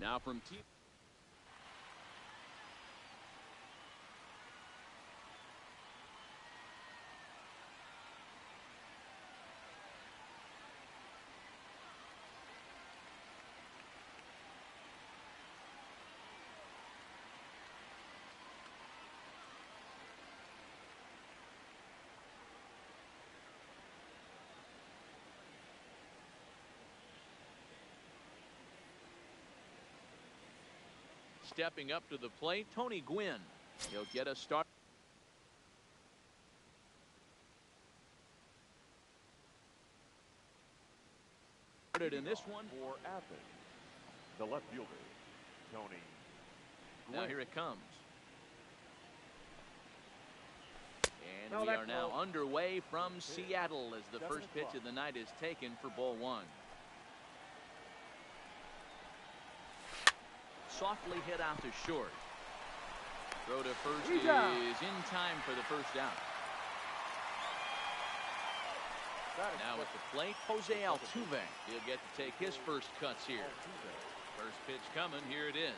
Now from team. Stepping up to the plate, Tony Gwynn. He'll get a start. In this one for Athens, the left fielder, Tony Gwynn. Now here it comes. And we are now underway from Seattle as the first pitch of the night is taken for ball one. Softly hit out to short. Throw to first is in time for the first out. Now at the plate, Jose Altuve. He'll get to take his first cuts here. First pitch coming. Here it is.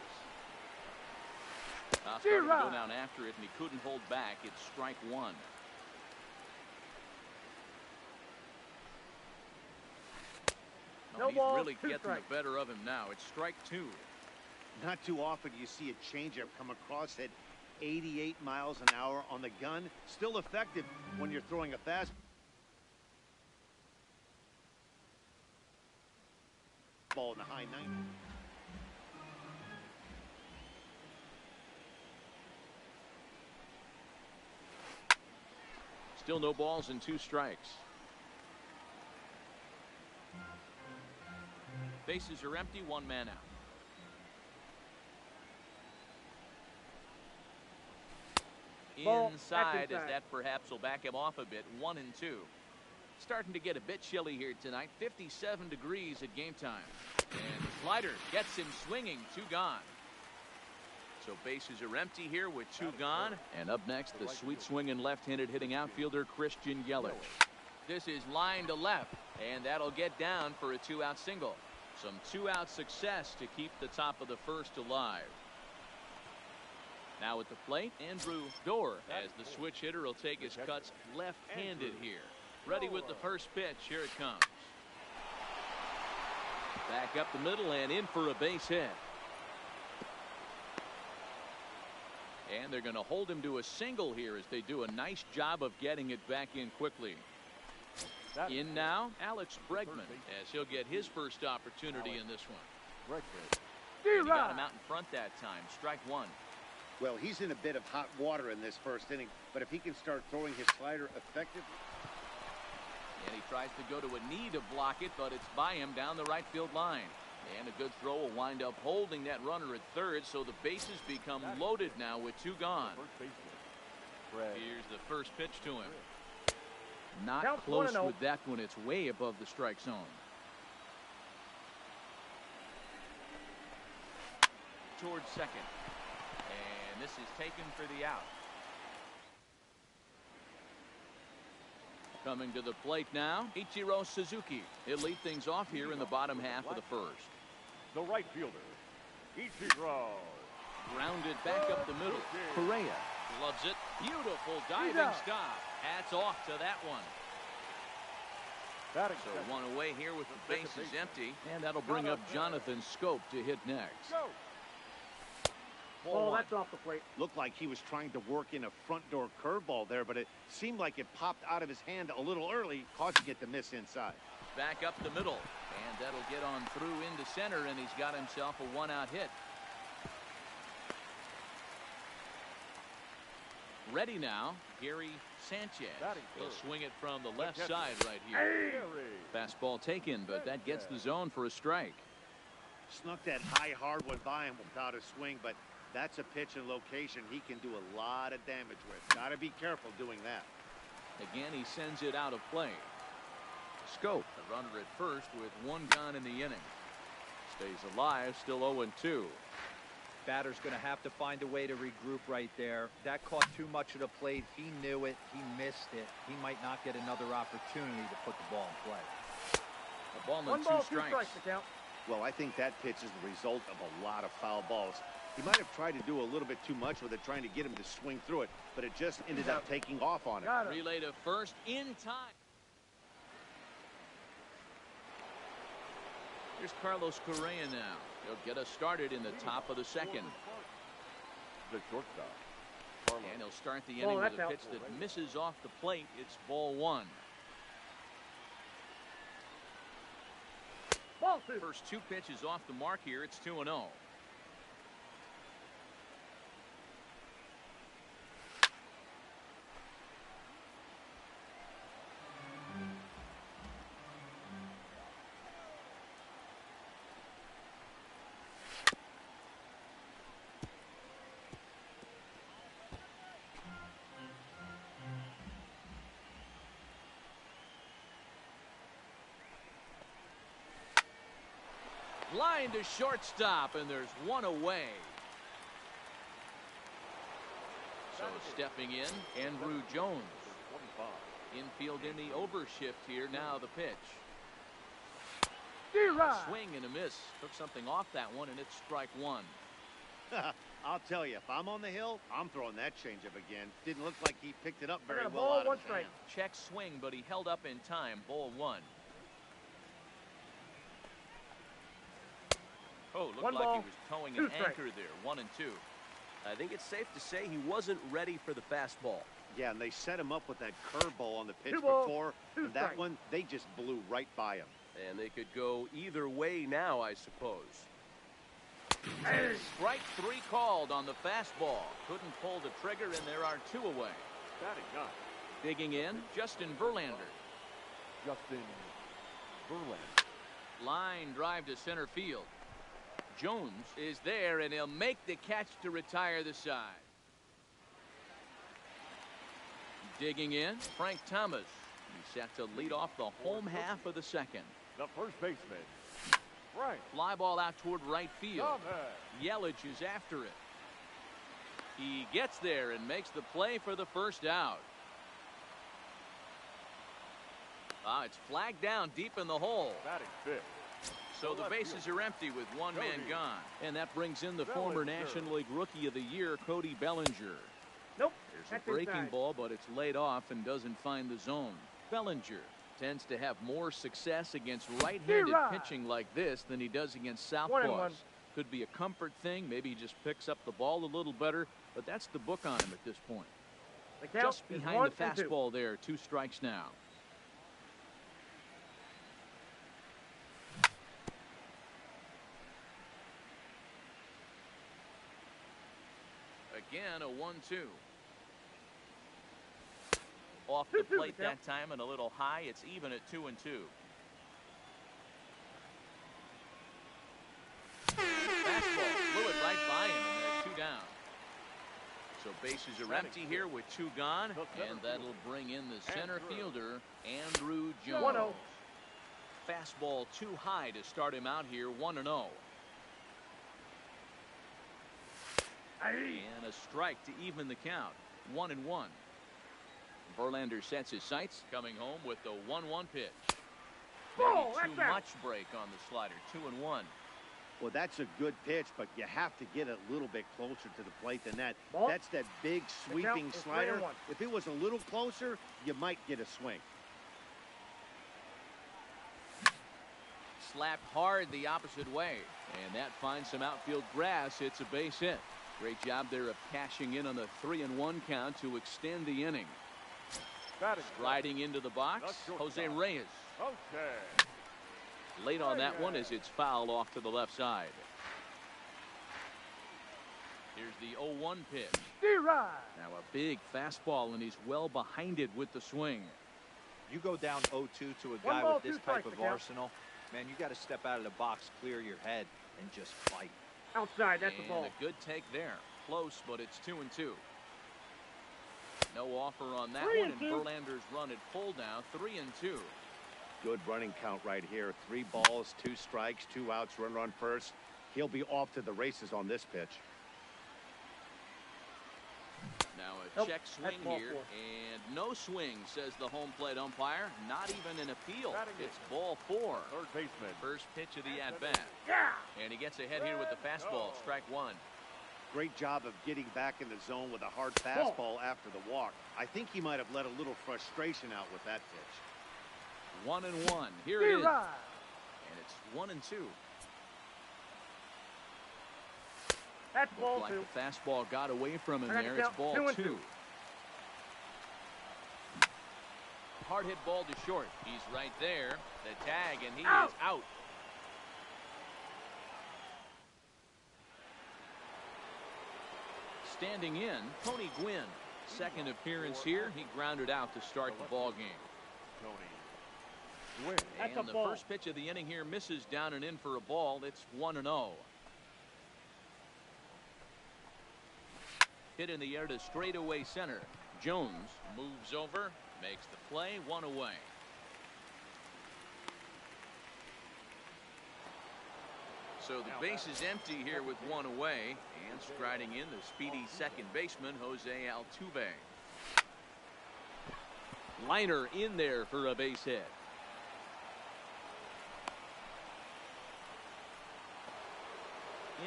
Started to go down after it, and he couldn't hold back. It's strike one. No he's ball, really getting the better of him now. It's strike two. Not too often you see a changeup come across at 88 miles an hour on the gun. Still effective when you're throwing a fastball in the high 90s. Still no balls and 2 strikes. Bases are empty, 1 man out. Inside, as that perhaps will back him off a bit. 1-2. Starting to get a bit chilly here tonight. 57 degrees at game time. And the slider gets him swinging. 2 gone. So bases are empty here with 2 gone. And up next, the sweet swinging left-handed hitting outfielder Christian Yelich. This is line to left, and that'll get down for a 2-out single. Some 2-out success to keep the top of the first alive. Now at the plate, Andrew Dorr, as the switch hitter will take his cuts left-handed here. Ready with the first pitch. Here it comes. Back up the middle and in for a base hit. And they're going to hold him to a single here as they do a nice job of getting it back in quickly. In now, Alex Bregman, as he'll get his first opportunity in this one. And he got him out in front that time. Strike one. Well, he's in a bit of hot water in this first inning, but if he can start throwing his slider effectively. And he tries to go to a knee to block it, but it's by him down the right field line. And a good throw will wind up holding that runner at third, so the bases become loaded now with 2 gone. Here's the first pitch to him. Not close with that one. It's way above the strike zone. Towards second. And this is taken for the out. Coming to the plate now, Ichiro Suzuki. He'll lead things off here in the bottom half of the first. The right fielder, Ichiro. Grounded back up the middle. Correa loves it. Beautiful diving stop. Hats off to that one. So 1 away here with the bases empty, and that'll bring up Jonathan Scope to hit next. Oh, that's off the plate. Looked like he was trying to work in a front door curveball there, but it seemed like it popped out of his hand a little early, causing it to miss inside. Back up the middle, and that'll get on through into center, and he's got himself a 1-out hit. Ready now, Gary Sanchez. He'll swing it from the left side right here. Fastball taken, but that gets the zone for a strike. Snuck that high hard one by him without a swing, but that's a pitch and location he can do a lot of damage with. Got to be careful doing that. Again, he sends it out of play. Scope, the runner at first with 1 gone in the inning. Stays alive, still 0-2. Batter's going to have to find a way to regroup right there. That caught too much of the plate. He knew it. He missed it. He might not get another opportunity to put the ball in play. A ball and 1 2 ball, strikes. 2 strikes to count. Well, I think that pitch is the result of a lot of foul balls. He might have tried to do a little bit too much with it, trying to get him to swing through it, but it just ended up taking off on him. Relay to first in time. Here's Carlos Correa now. He'll get us started in the top of the second. The shortstop. And he'll start the inning with a pitch that misses off the plate. It's ball one. First two pitches off the mark here. It's 2-0. Line to shortstop, and there's one away. So stepping in, Andrew Jones. Infield in the overshift here. Now the pitch. Swing and a miss. Took something off that one, and it's strike one. I'll tell you, if I'm on the hill, I'm throwing that changeup again. Didn't look like he picked it up very well out of his hand. Check swing, but he held up in time. Ball one. Oh, looked like he was towing an anchor there. 1-2. I think it's safe to say he wasn't ready for the fastball. Yeah, and they set him up with that curveball on the pitch before. And that one, they just blew right by him. And they could go either way now, I suppose. Strike three called on the fastball. Couldn't pull the trigger, and there are two away. Batting ninth. Digging in, Justin Verlander. Justin Verlander. Line drive to center field. Jones is there, and he'll make the catch to retire the side. Digging in, Frank Thomas. He's set to lead off the home half of the second. The first baseman, Frank. Fly ball out toward right field. Thomas. Yelich is after it. He gets there and makes the play for the first out. It's flagged down deep in the hole. Batting fifth. So the bases are empty with one man gone. And that brings in the former National League Rookie of the Year, Cody Bellinger. Nope. There's a breaking ball, but it's laid off and doesn't find the zone. Bellinger tends to have more success against right-handed pitching like this than he does against southpaws. Could be a comfort thing. Maybe he just picks up the ball a little better, but that's the book on him at this point. Just behind the fastball there. 2 strikes now. Again, a 1-2. Off the plate that time and a little high. It's even at 2-2. Fastball flew it right by him, and there's 2 down. So bases are empty here with 2 gone, and that'll bring in the center fielder, Andrew Jones. Fastball too high to start him out here. 1-0. And a strike to even the count. 1-1. Verlander sets his sights, coming home with the 1-1 pitch. Maybe too much break on the slider. 2-1. Well, that's a good pitch, but you have to get a little bit closer to the plate than that. That's that big sweeping slider. If it was a little closer, you might get a swing. Slapped hard the opposite way, and that finds some outfield grass. It's a base hit. Great job there of cashing in on the 3-1 count to extend the inning. Sliding into the box, Jose Reyes. Late on that one as it's fouled off to the left side. Here's the 0-1 pitch. Now a big fastball, and he's well behind it with the swing. You go down 0-2 to a guy with this type of arsenal, man, you got to step out of the box, clear your head, and just fight. Outside, that's the ball. And a good take there. Close, but it's 2-2. No offer on that one, and Verlander's run at full now. 3-2. Good running count right here. 3 balls, 2 strikes, 2 outs, runner on first. He'll be off to the races on this pitch. Now check swing here, and no swing, says the home plate umpire. Not even an appeal. It's ball 4. Third baseman. First pitch of the at-bat. And he gets ahead here with the fastball, strike 1. Great job of getting back in the zone with a hard fastball after the walk. I think he might have let a little frustration out with that pitch. 1-1. Here it is. And it's 1-2. That's ball Looks 2. like the fastball got away from him there. It's ball 2. Hard hit ball to short. He's right there. The tag, and he is out. Standing in, Tony Gwynn. Second appearance here. He grounded out to start the ball game. Tony Gwynn. And the first pitch of the inning here misses down and in for a ball. It's 1-0. Hit in the air to straightaway center. Jones moves over, makes the play, 1 away. So the base is empty here with 1 away, and striding in the speedy second baseman, Jose Altuve. Liner in there for a base hit.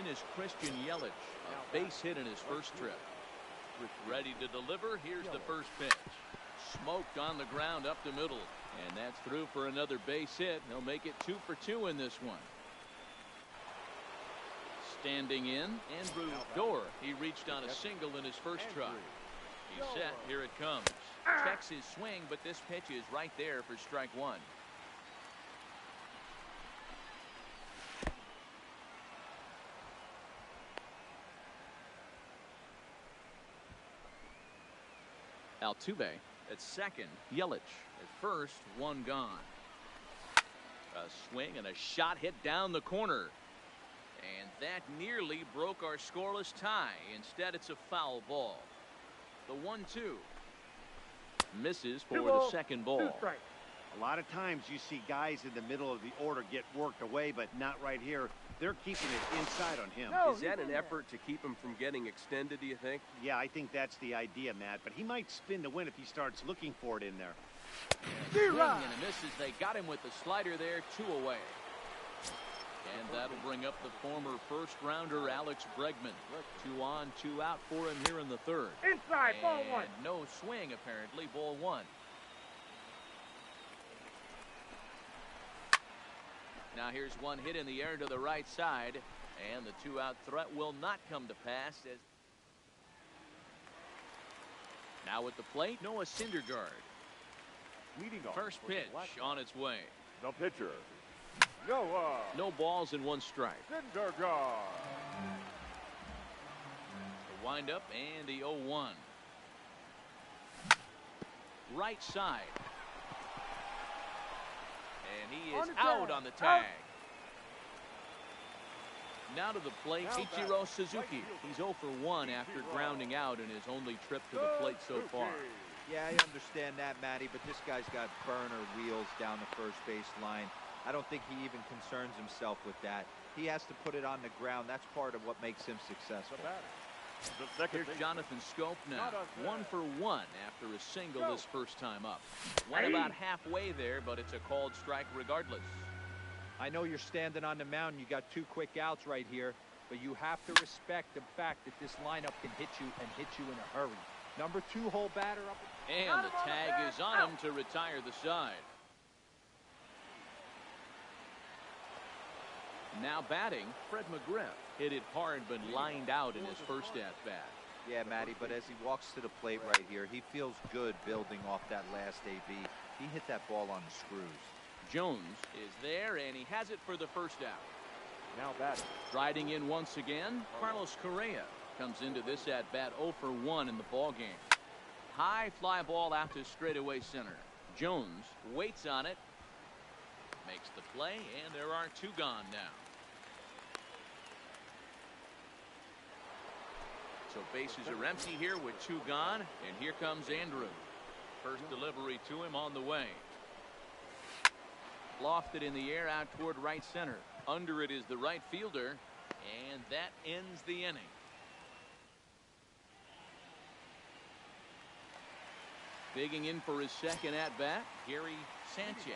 In is Christian Yelich, a base hit in his first trip. Ready to deliver. Here's the first pitch. Smoked on the ground up the middle, and that's through for another base hit. He'll make it 2 for 2 in this one. Standing in, Andrew Dorr. He reached on a single in his first try. He's set. Here it comes. Checks his swing, but this pitch is right there for strike 1. Altuve at second. Yelich at first. 1 gone. A swing and a shot hit down the corner. And that nearly broke our scoreless tie. Instead, it's a foul ball. The 1-2. Misses for the second ball. A lot of times you see guys in the middle of the order get worked away, but not right here. They're keeping it inside on him. Is that an effort to keep him from getting extended, do you think? Yeah, I think that's the idea, Matt. But he might spin to win if he starts looking for it in there. Swing and a miss as they got him with the slider there, 2 away. And that'll bring up the former first-rounder Alex Bregman. 2 on, 2 out for him here in the third. Inside, ball 1. And no swing, apparently, ball 1. Now here's one hit in the air to the right side, and the 2-out threat will not come to pass. As now at the plate, Noah Syndergaard. Leading off. First pitch on its way. The pitcher, Noah. No balls and 1 strike. Syndergaard. The windup and the 0-1. Right side. And he is out on the tag. Now to the plate, Ichiro Suzuki. He's 0 for 1 after grounding out in his only trip to the plate so far. Yeah, I understand that, Matty, but this guy's got burner wheels down the first base line. I don't think he even concerns himself with that. He has to put it on the ground. That's part of what makes him successful. Here's Jonathan Scope now. 1 for 1 after a single this first time up. Went about halfway there, but it's a called strike regardless. I know you're standing on the mound. You got 2 quick outs right here, but you have to respect the fact that this lineup can hit you and hit you in a hurry. Number 2 hole batter up. And the tag is on him to retire the side. Now batting, Fred McGriff. Hit it hard but lined out in his first at-bat. Yeah, Matty, but as he walks to the plate right here, he feels good building off that last AB. He hit that ball on the screws. Jones is there, and he has it for the first out. Now batting. Striding in once again, Carlos Correa comes into this at-bat 0 for 1 in the ballgame. High fly ball out to straightaway center. Jones waits on it, makes the play, and there are 2 gone now. So bases are empty here with 2 gone, and here comes Andrew. First delivery to him on the way. Lofted in the air out toward right center. Under it is the right fielder, and that ends the inning. Digging in for his second at-bat, Gary Sanchez.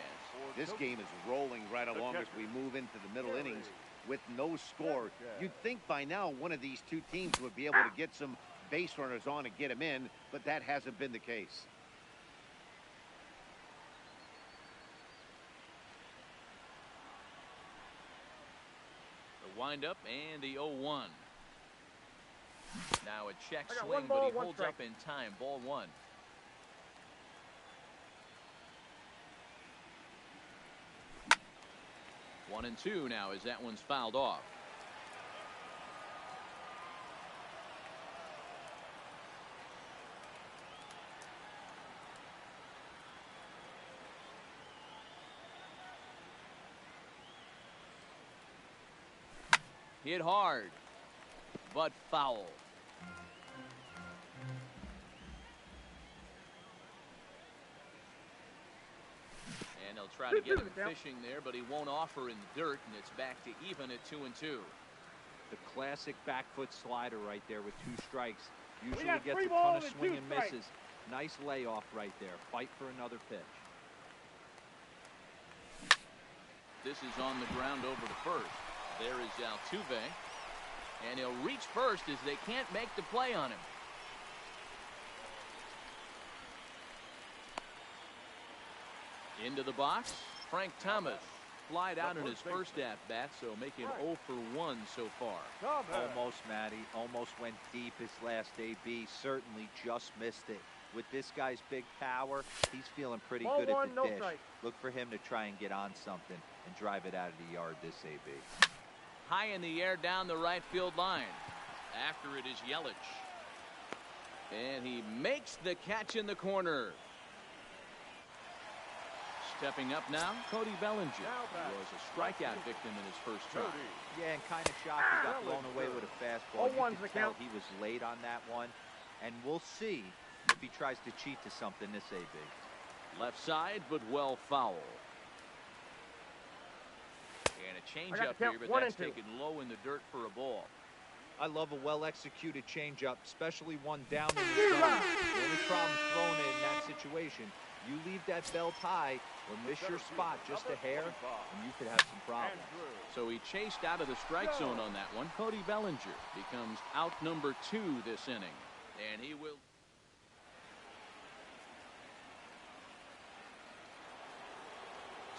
This game is rolling right along as we move into the middle innings with no score. You'd think by now one of these two teams would be able to get some base runners on and get them in, but that hasn't been the case. The windup and the 0-1. Now a check I got swing, one ball, but he one holds strike. up in time. Ball 1. One and 2 now as that one's fouled off. Hit hard, but foul. And they'll try to get him fishing there, but he won't offer in the dirt, and it's back to even at 2 and 2. The classic back foot slider right there with 2 strikes. Usually got gets 3 a ton balls of and swing 2 and strikes. misses. Nice layoff right there. Fight for another pitch. This is on the ground over to first. There is Altuve, and he'll reach first as they can't make the play on him. Into the box, Frank Thomas. Flied out in his first at-bat, so making 0 for 1 so far. Almost, Matty. Almost went deep his last AB. Certainly just missed it. With this guy's big power, he's feeling pretty Ball good at 1, the no dish. strike. Look for him to try and get on something and drive it out of the yard this AB. High in the air down the right field line. After it is Yelich. And he makes the catch in the corner. Stepping up now, Cody Bellinger was a strikeout victim in his first try. Yeah, and kind of shocked he got blown away with a fastball. You 0-1's could the tell count. he was late on that one. And we'll see if he tries to cheat to something this AB. Left side, but well foul. And a changeup here, but 1 that's and 2. taken low in the dirt for a ball. I love a well-executed changeup, especially one down in the zone. The only problem throwing it in that situation, you leave that belt high or miss your spot just a hair, and you could have some problems. So he chased out of the strike zone on that one. Cody Bellinger becomes out number 2 this inning. And he will.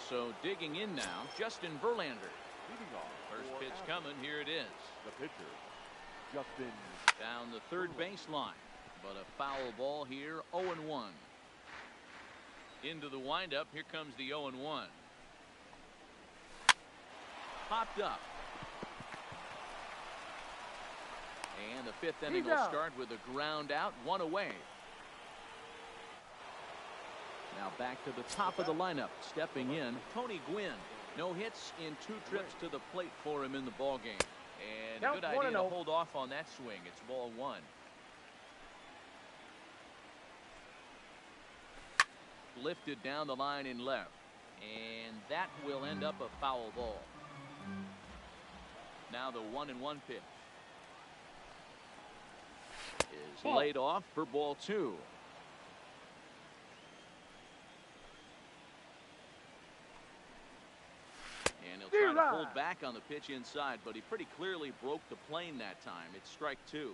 So digging in now, Justin Verlander. Leading off First for pitch Astros, coming. Here it is. The pitcher, Justin. Down the third baseline. But a foul ball here. 0-1. Into the windup. Here comes the 0-1. Popped up. And the 5th inning will start with a ground out, 1 away. Now back to the top of the lineup. Stepping in, Tony Gwynn. No hits in 2 trips to the plate for him in the ball game. And a good idea to hold off on that swing. It's ball 1. Lifted down the line in left. And that will end up a foul ball. Now the 1-1 pitch is laid off for ball 2. And he'll try to hold back on the pitch inside, but he pretty clearly broke the plane that time. It's strike 2.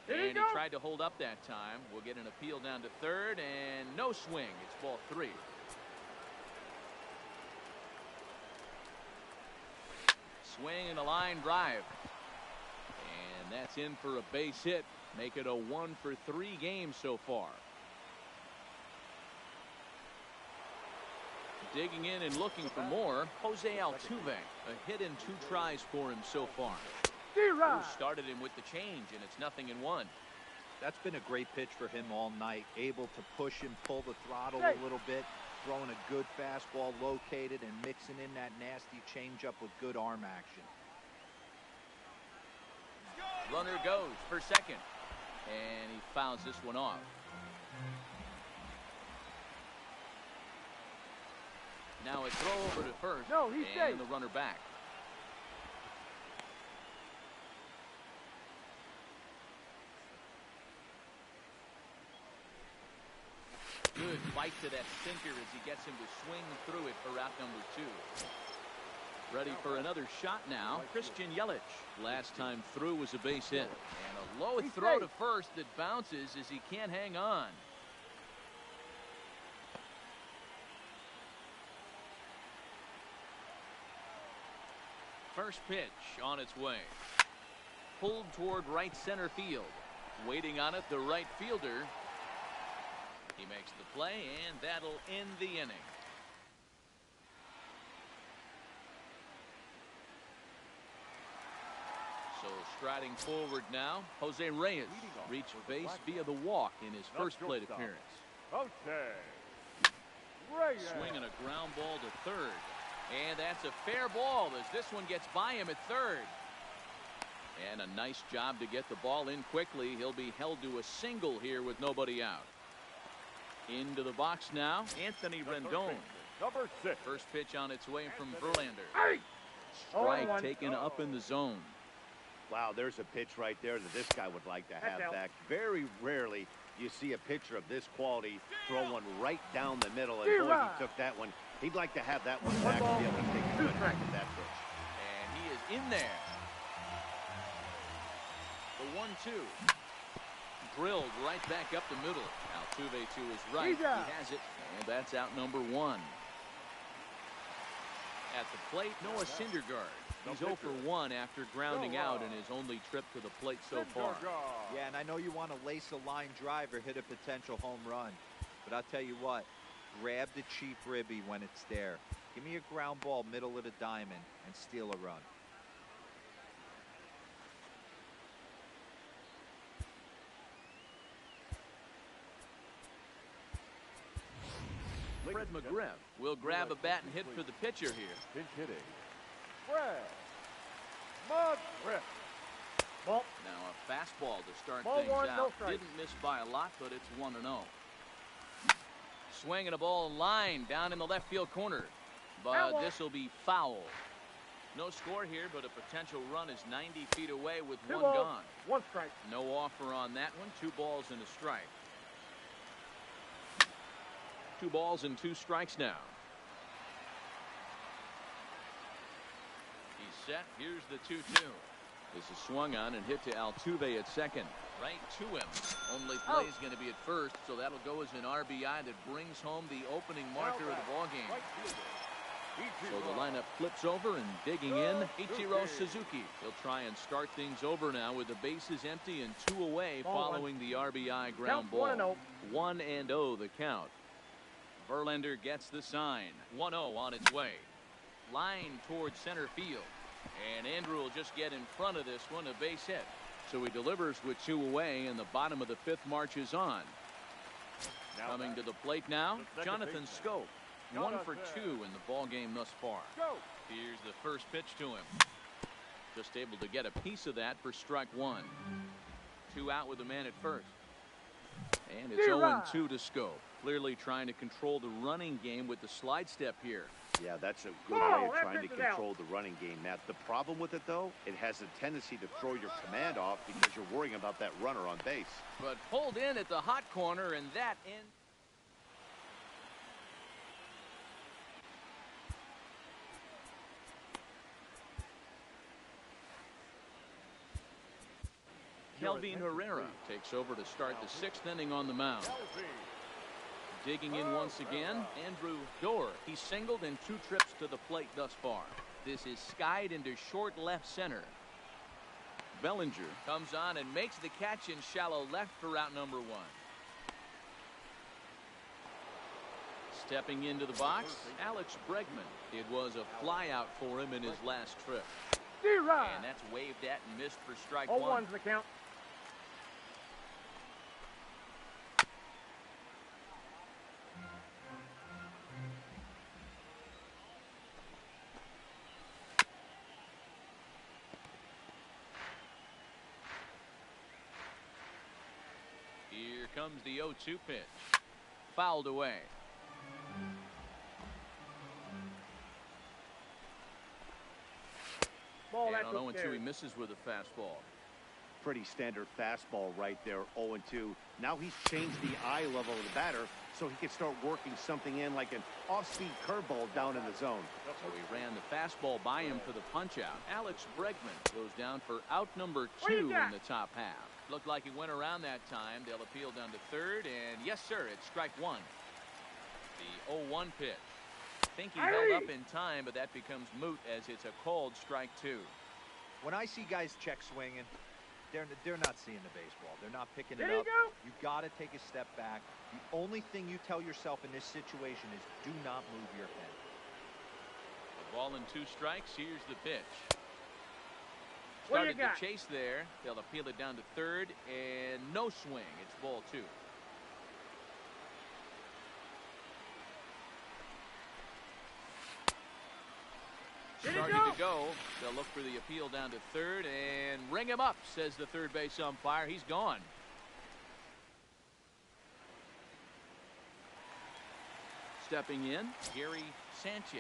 And he tried to hold up that time. We'll get an appeal down to third, and no swing. It's ball 3. Swing and a line drive. And that's in for a base hit. Make it a 1 for 3 game so far. Digging in and looking for more, Jose Altuve. A hit in 2 tries for him so far. Who started him with the change, and it's 0-1. That's been a great pitch for him all night. Able to push and pull the throttle a little bit. Throwing a good fastball located and mixing in that nasty changeup with good arm action. Runner goes for second. And he fouls this one off. Now a throw over to first. No, he's and safe. the runner back. right to that sinker as he gets him to swing through it for out number 2. Ready for another shot now, Christian Yelich. Last time through was a base hit. And a low throw to first that bounces as he can't hang on. First pitch on its way. Pulled toward right center field. Waiting on it, the right fielder. He makes the play, and that'll end the inning. So striding forward now, Jose Reyes reached base via the walk in his first plate appearance. Reyes. Swinging a ground ball to third. And that's a fair ball as this one gets by him at third. And a nice job to get the ball in quickly. He'll be held to a single here with nobody out. Into the box now, Anthony Rendon. Number 6. First pitch on its way from Verlander. Strike taken up in the zone. Wow, there's a pitch right there that this guy would like to have back. Very rarely you see a pitcher of this quality throw one right down the middle, and boy, he took that one. He'd like to have that one back to be able to take a good hit with that pitch. And he is in there. The 1-2. Drilled right back up the middle. Altuve to his right. He has it, and that's out number 1. At the plate, Noah Syndergaard. He's 0 for 1 after grounding out in his only trip to the plate so far. Yeah, and I know you want to lace a line drive or hit a potential home run. But I'll tell you what, grab the cheap ribby when it's there. Give me a ground ball middle of the diamond and steal a run. Fred McGriff will grab a bat and hit for the pitcher here. Pinch hitting. Fred McGriff. Ball. Now a fastball to start Ball things one, out. no strike. Didn't miss by a lot, but it's 1-0. Swinging a ball line down in the left field corner. But this will be foul. No score here, but a potential run is 90 feet away with 2 one balls, gone. 1 strike. No offer on that one. 2 balls and a strike. 2 balls and 2 strikes now. He's set. Here's the 2-2. This is swung on and hit to Altuve at second. Right to him. Only play is going to be at first, so that'll go as an RBI that brings home the opening marker of the ballgame. So the lineup flips over and digging in, Ichiro Suzuki. He'll try and start things over now with the bases empty and 2 away following the RBI ground ball. 1-0 the count. Verlander gets the sign. 1-0 on its way. Line towards center field. And Andrew will just get in front of this one, a base hit. So he delivers with 2 away, and the bottom of the 5th marches on. Coming to the plate now, Jonathan Scope. 1 for 2 in the ball game thus far. Here's the first pitch to him. Just able to get a piece of that for strike 1. 2 out with a man at first. And it's 0-2 to Scope. Clearly trying to control the running game with the slide step here. Yeah, that's a good way of trying to control the running game, Matt. The problem with it, though, it has a tendency to throw your command off because you're worrying about that runner on base. But pulled in at the hot corner, and that in. Kelvin Herrera takes over to start the 6th inning on the mound. Digging in once again, Andrew Dorr. He singled in 2 trips to the plate thus far. This is skied into short left center. Bellinger comes on and makes the catch in shallow left for out number 1. Stepping into the box, Alex Bregman. It was a fly out for him in his last trip. And that's waved at and missed for strike 1. 0-1's the count. Here comes the 0-2 pitch. Fouled away. Ball, And that's on 0-2 he okay. misses with a fastball. Pretty standard fastball right there, 0-2. Now he's changed the eye level of the batter so he can start working something in like an off-speed curveball down in the zone. So he ran the fastball by him for the punch-out. Alex Bregman goes down for out number 2 in the top half. Looked like he went around that time. They'll appeal down to third, and yes, sir, it's strike 1. The 0-1 pitch. Think he held up in time, but that becomes moot as it's a called strike 2. When I see guys check swinging, they're not seeing the baseball. They're not picking it There you up. go. You got to take a step back. The only thing you tell yourself in this situation is do not move your head. A ball and 2 strikes. Here's the pitch. What do you Started got? to chase there. They'll appeal it down to third, and no swing. It's ball 2. Starting to go. They'll look for the appeal down to third and ring him up, says the third base umpire. He's gone. Stepping in, Gary Sanchez.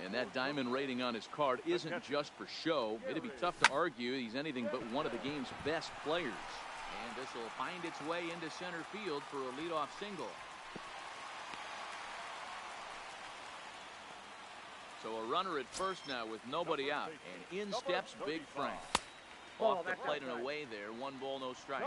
And that diamond rating on his card isn't just for show. It'd be tough to argue he's anything but one of the game's best players. And this will find its way into center field for a leadoff single. So a runner at first now with nobody out, and in steps Big Frank. Off the plate and away there, 1 ball, no strikes.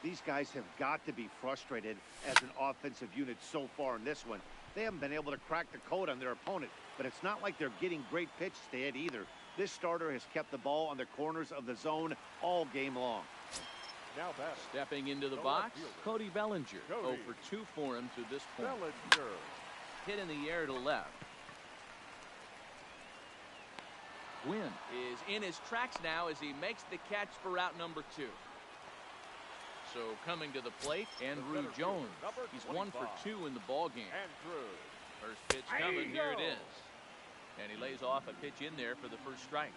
These guys have got to be frustrated as an offensive unit so far in this one. They haven't been able to crack the code on their opponent, but it's not like they're getting great pitches to hit either. This starter has kept the ball on the corners of the zone all game long. Now batting. Stepping into the box, Cody Bellinger. 0 for 2 for him to this point. Bellinger. Hit in the air to left. Win is in his tracks now as he makes the catch for out number 2. So coming to the plate, Andrew Jones. He's 1 for 2 in the ball game. First pitch coming, here it is. And he lays off a pitch in there for the first strike.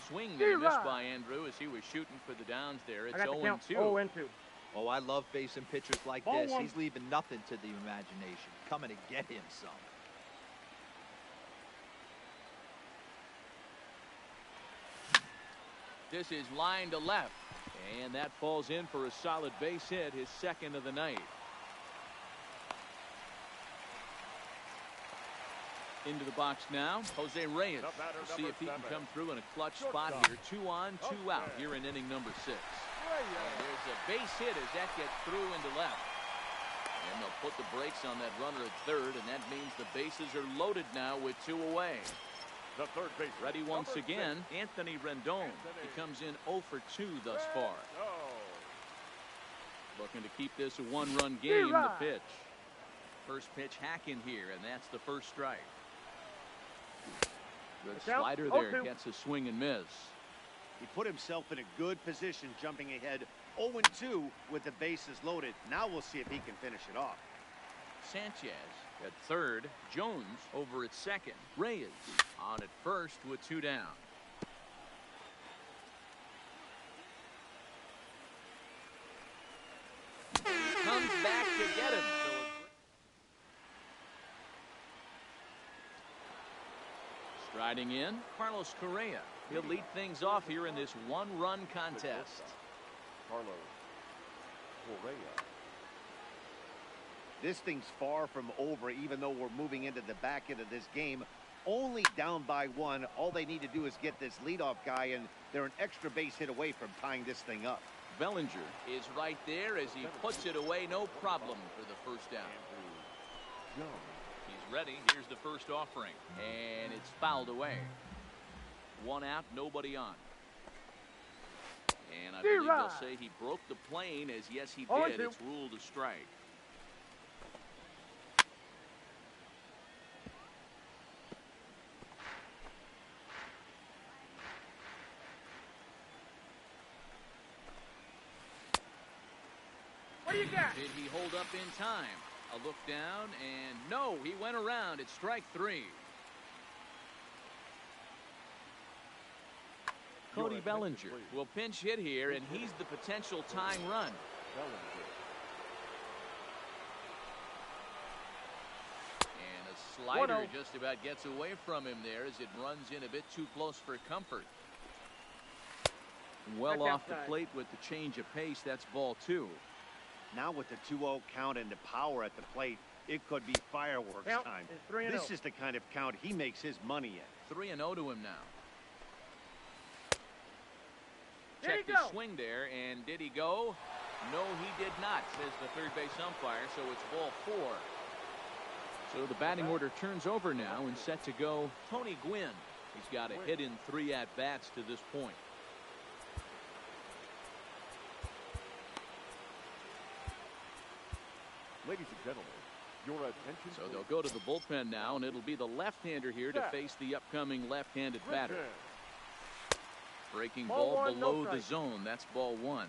Swing that he missed by Andrew as he was shooting for the downs there. It's 0-2. 0-2. Oh, I love facing pitchers like Ball this. 1. He's leaving nothing to the imagination. Coming to get him some. This is line to left, and that falls in for a solid base hit, his 2nd of the night. Into the box now, Jose Reyes. We'll see if he can come through in a clutch spot here. 2 on, 2 out here in inning number 6. And there's a base hit as that gets through into left. And they'll put the brakes on that runner at third, and that means the bases are loaded now with 2 away. The third base. Ready once again, Anthony Rendon. He comes in 0 for 2 thus far. Looking to keep this a 1-run game. The pitch. First pitch hacking here, and that's the first strike. Good slider there. Gets a swing and miss. He put himself in a good position, jumping ahead 0-2 with the bases loaded. Now we'll see if he can finish it off. Sanchez at third. Jones over at second. Reyes on at first with 2 down. He comes back to get him. Striding in, Carlos Correa. He'll lead things off here in this 1-run contest. Carlos Correa. This thing's far from over, even though we're moving into the back end of this game. Only down by 1. All they need to do is get this leadoff guy, and they're an extra base hit away from tying this thing up. Bellinger is right there as he puts it away, no problem for the first down. He's ready. Here's the first offering, and it's fouled away. 1 out, nobody on. And I believe they'll say he broke the plane, as yes he did. It's ruled a strike. What do you got? Did he hold up in time? A look down, and no, he went around. It's strike 3. Cody Bellinger will pinch hit here, and he's the potential tying run. And a slider just about gets away from him there as it runs in a bit too close for comfort. Well off the plate with the change of pace. That's ball 2. Now with the 2-0 count and the power at the plate, it could be fireworks time. This is the kind of count he makes his money in. 3-0 to him now. Checked his swing there, and did he go? No, he did not, says the third base umpire, so it's ball 4. So the batting order turns over now and set to go Tony Gwynn. He's got a hit in 3 at-bats to this point. Ladies and gentlemen, your attention. So they'll go to the bullpen now, and it'll be the left-hander here to face the upcoming left-handed batter. Breaking ball below the zone. That's ball 1.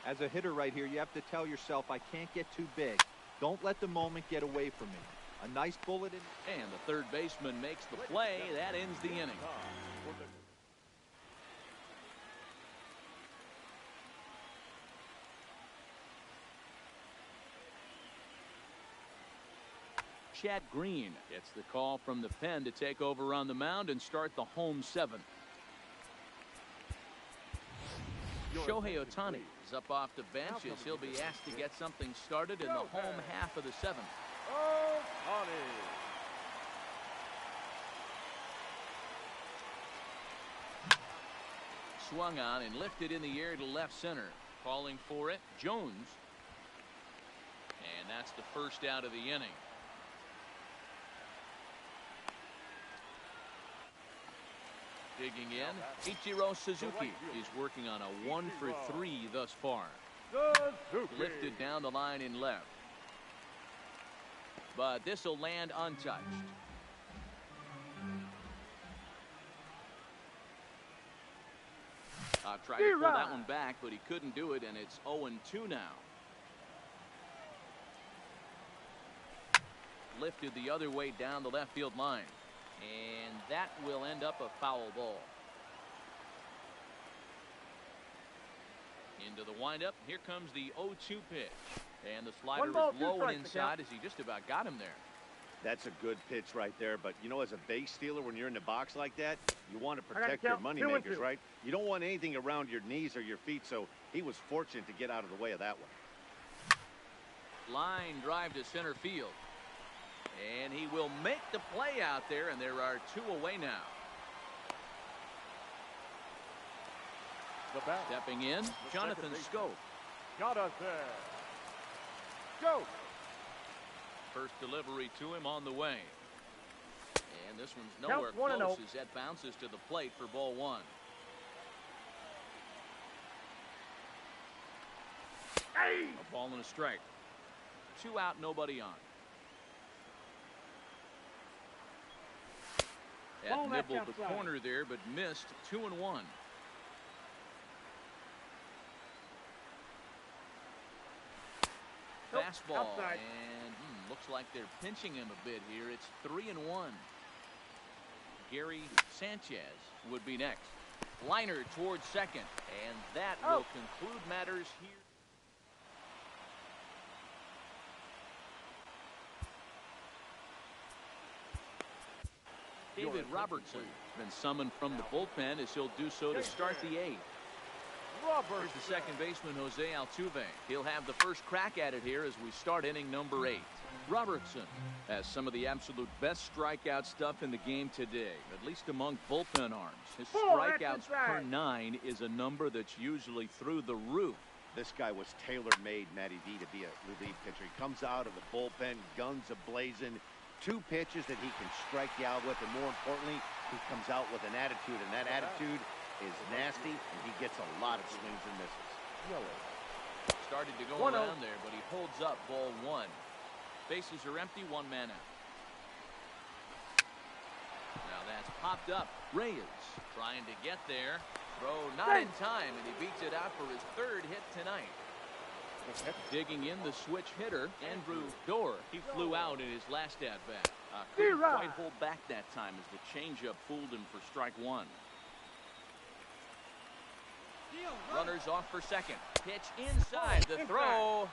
As a hitter right here, you have to tell yourself, I can't get too big. Don't let the moment get away from me. A nice bullet in. And the third baseman makes the play. That ends the inning. Chad Green gets the call from the pen to take over on the mound and start the home 7th. Shohei Ohtani is up off the bench as he'll be asked to get something started in the home half of the 7th. Swung on and lifted in the air to left center. Calling for it, Jones. And that's the first out of the inning. Digging in, Ichiro Suzuki. He's working on a 1-for-3 thus far. Lifted down the line in left. But this will land untouched. Tried to pull that one back, but he couldn't do it, and it's 0-2 now. Lifted the other way down the left field line. And that will end up a foul ball. Into the windup. Here comes the 0-2 pitch. And the slider is low and inside as he just about got him there. That's a good pitch right there. But, you know, as a base stealer, when you're in the box like that, you want to protect your money makers, right? You don't want anything around your knees or your feet. So he was fortunate to get out of the way of that one. Line drive to center field. And he will make the play out there, and there are 2 away now. Stepping in, Jonathan Schoop. First delivery to him on the way. And this one's nowhere close as that bounces to the plate for ball 1. A ball and a strike. 2 out, nobody on. That nibbled the corner there, but missed. 2-1. Fastball, and looks like they're pinching him a bit here. It's 3-1. Gary Sanchez would be next. Liner towards second, and that will conclude matters here. David Robertson been summoned from the bullpen as he'll do so to start the 8th. Here's the second baseman, Jose Altuve. He'll have the first crack at it here as we start inning number 8. Robertson has some of the absolute best strikeout stuff in the game today, at least among bullpen arms. His strikeouts per 9 is a number that's usually through the roof. This guy was tailor-made, Matty D, to be a relief pitcher. He comes out of the bullpen, guns a-blazing. 2 pitches that he can strike you out with, and more importantly, he comes out with an attitude, and that attitude is nasty, and he gets a lot of swings and misses. Started to go around there, but he holds up ball 1. Bases are empty, 1 man out. Now that's popped up. Reyes trying to get there. Throw not in time, and he beats it out for his 3rd hit tonight. Digging in the switch hitter, Andrew Dorr. He flew out in his last at-bat. Couldn't quite hold back that time as the changeup fooled him for strike 1. Runners off for second. Pitch inside the throw.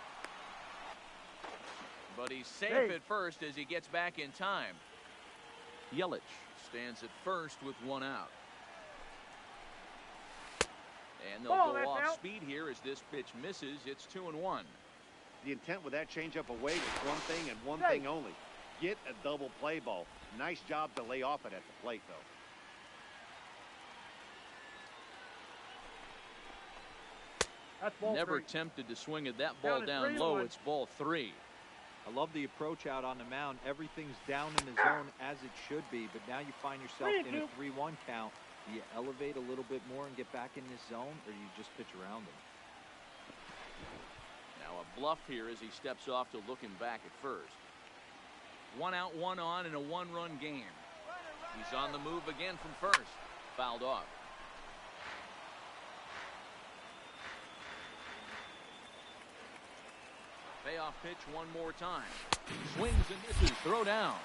But he's safe at first as he gets back in time. Yelich stands at first with 1 out. And they'll go off speed here as this pitch misses. It's 2-1. The intent with that changeup away was one thing and one thing only. Get a double play ball. Nice job to lay off it at the plate, though. Never tempted to swing at that ball down low. It's ball 3. I love the approach out on the mound. Everything's down in the zone as it should be, but now you find yourself in a 3-1 count. Do you elevate a little bit more and get back in this zone, or do you just pitch around him? Now a bluff here as he steps off to looking back at first. 1 out, 1 on in a 1-run game. He's on the move again from first. Fouled off. Payoff pitch one more time. Swings and misses. Throw down.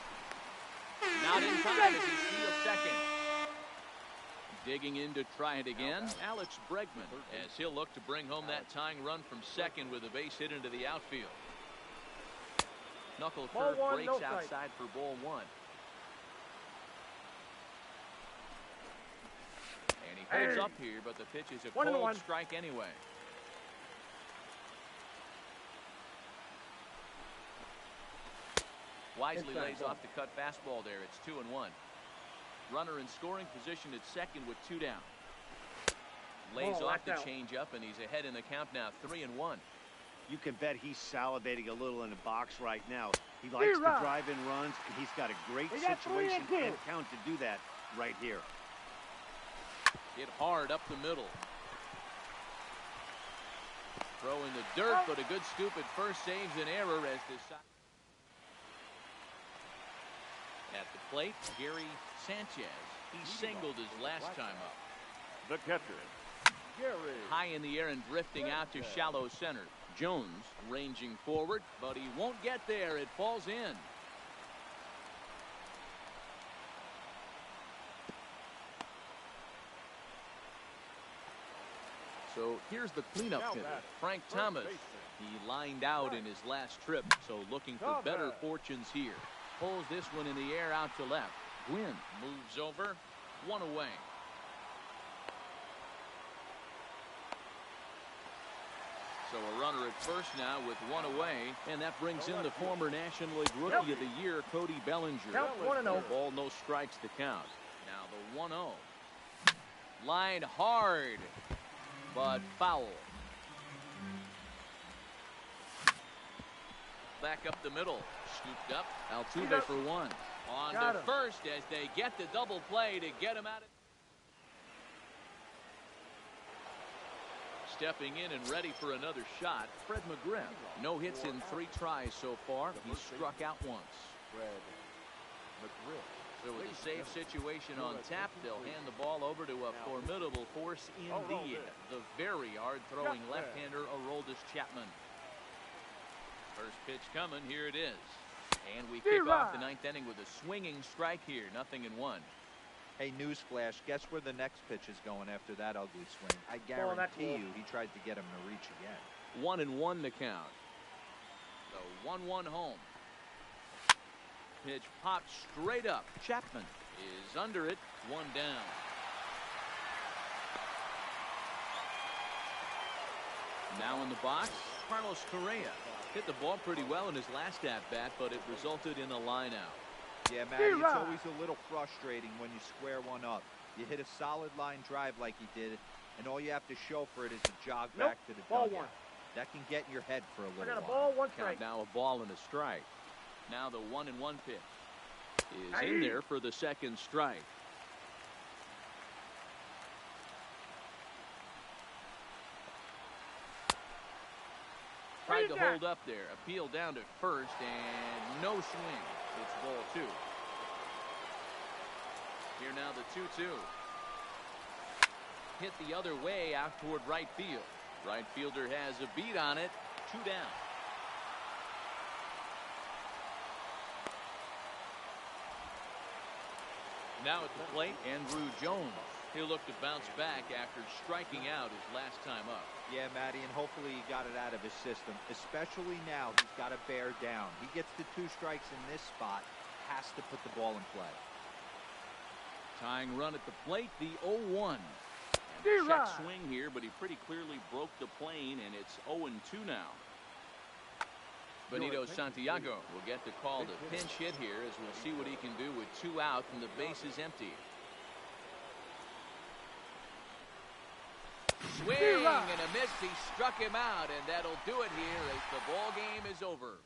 Not in time as he steals second. Digging in to try it again. Alex Bregman as he'll look to bring home that tying run from second with a base hit into the outfield. Knuckle curve breaks outside for ball 1. And he holds up here, but the pitch is a cold strike anyway. Wisely lays off the cut fastball there. It's 2-1. Runner in scoring position at second with 2 down. Lays off the changeup, and he's ahead in the count now, 3-1. You can bet he's salivating a little in the box right now. He likes to drive in runs, and he's got a great situation and count to do that right here. Hit hard up the middle. Throw in the dirt, but a good scoop at first saves an error as this. At the plate, Gary Sanchez. He singled his last time up. The catcher, Gary. High in the air and drifting out to shallow center. Jones ranging forward, but he won't get there. It falls in. So here's the cleanup hitter, Frank Thomas. He lined out in his last trip, so looking for better fortunes here. Pulls this one in the air out to left. Gwynn moves over. 1 away. So a runner at first now with 1 away, and that brings in the former National League Rookie of the Year, Cody Bellinger. Count 1-0. Ball, no strikes to count. Now the 1-0. Lined hard, but foul. Back up the middle. Scooped up. Altuve for 1. On to first as they get the double play to get him out of. Stepping in and ready for another shot, Fred McGriff. No hits in 3 tries so far. He struck out once. So with a safe situation on tap, they'll hand the ball over to a formidable force indeed. The very hard-throwing left-hander Aroldis Chapman. First pitch coming. Here it is. And we kick off the 9th inning with a swinging strike here. 0-1. Hey, newsflash, guess where the next pitch is going after that ugly swing? I guarantee you he tried to get him to reach again. 1-1 the count. The 1-1 home. Pitch popped straight up. Chapman is under it. 1 down. Now in the box, Carlos Correa. Hit the ball pretty well in his last at-bat, but it resulted in a line-out. Yeah, Matty, it's always a little frustrating when you square one up. You hit a solid line drive like he did, and all you have to show for it is a jog back to the dugout. That can get in your head for a little while. I got a ball, 1 strike. Now a ball and a strike. Now the 1-1 pitch is in there for the 2nd strike. Tried to hold up there. Appeal down to first and no swing. It's ball 2. Here now the 2-2. Hit the other way out toward right field. Right fielder has a beat on it. 2 down. Now at the plate, Andrew Jones. He'll look to bounce back after striking out his last time up. Yeah, Matty, and hopefully he got it out of his system. Especially now, he's got to bear down. He gets the 2 strikes in this spot, has to put the ball in play. Tying run at the plate, the 0-1. Check swing here, but he pretty clearly broke the plane, and it's 0-2 now. Benito Santiago will get the call to pinch hit here as we'll see what he can do with 2 out and the bases empty. Swing and a miss. He struck him out, and that'll do it here as the ball game is over.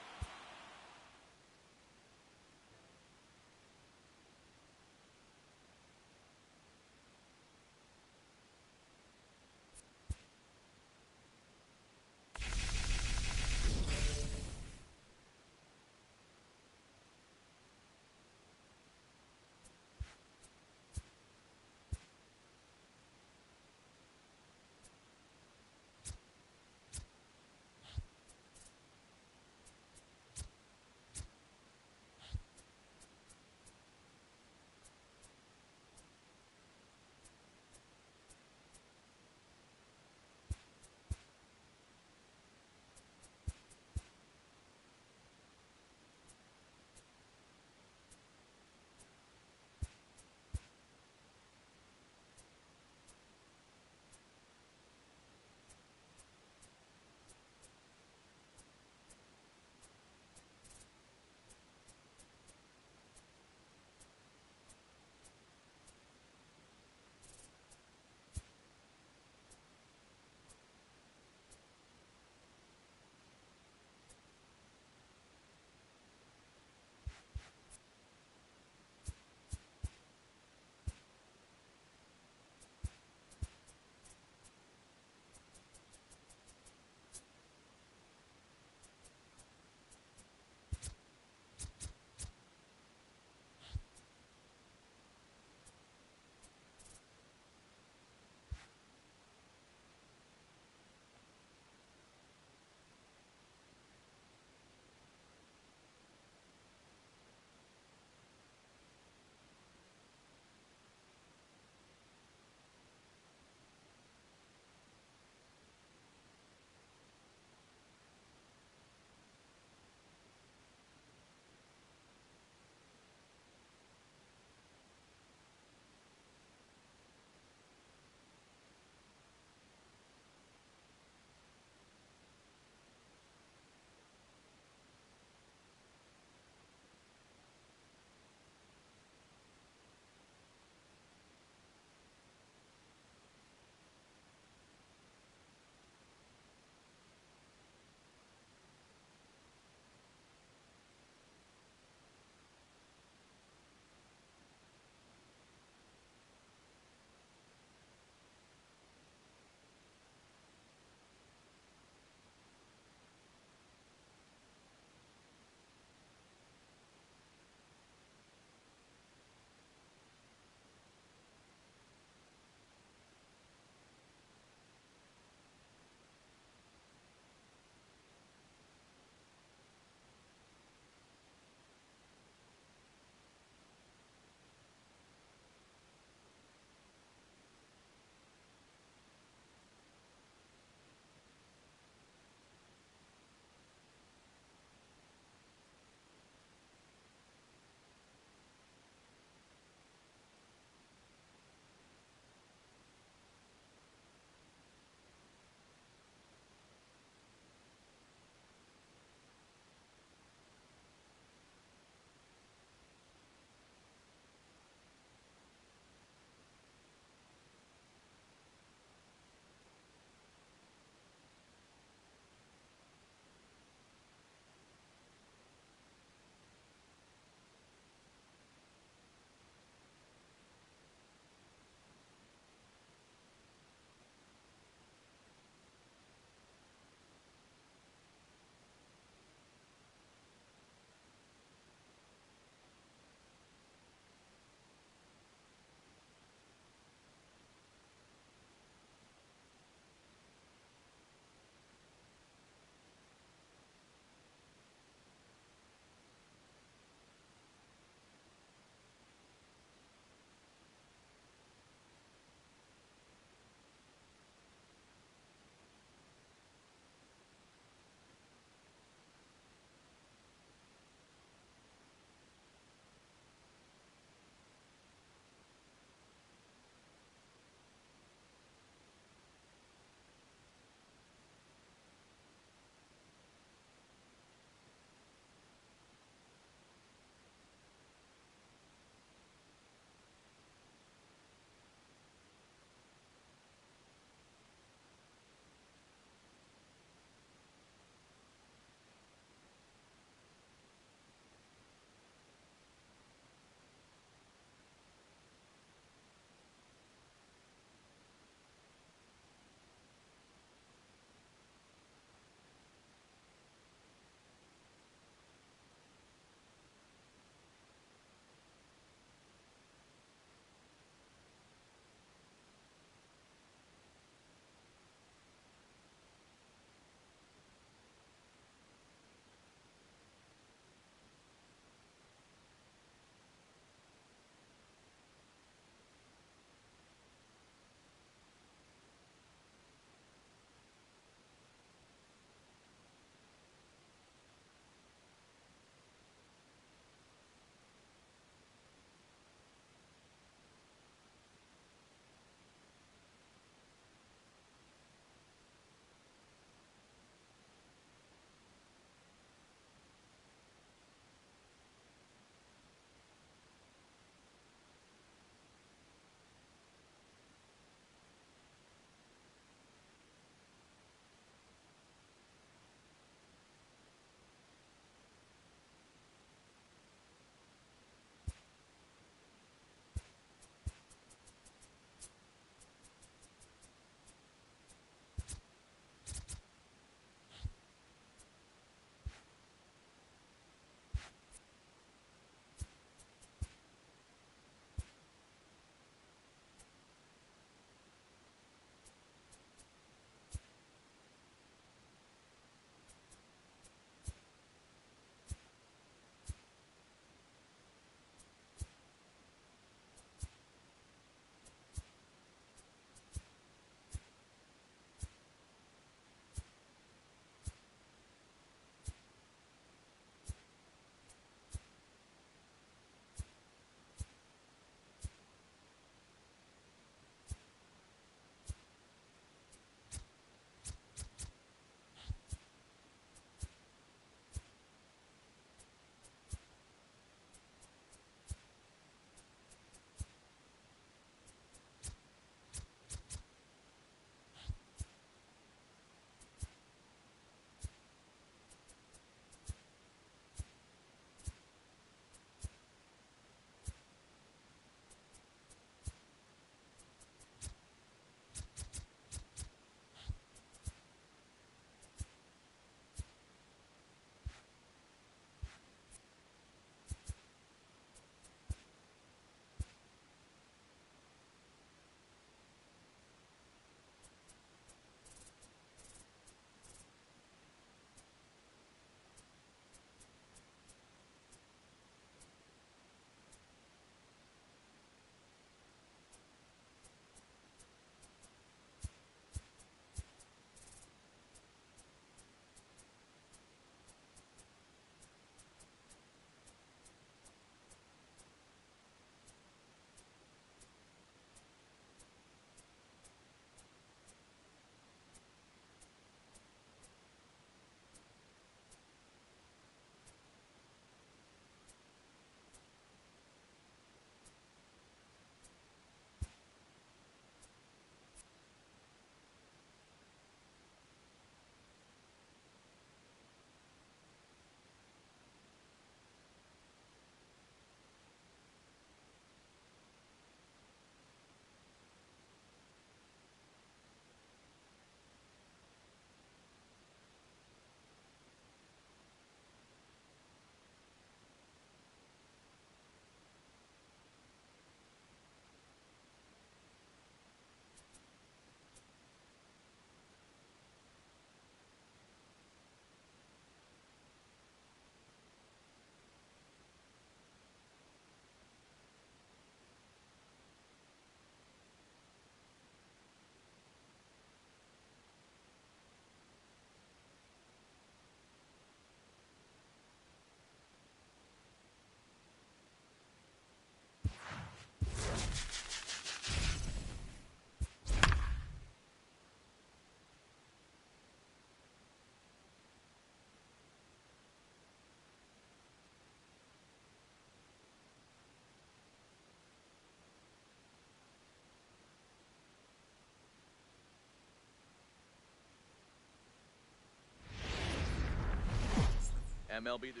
MLB The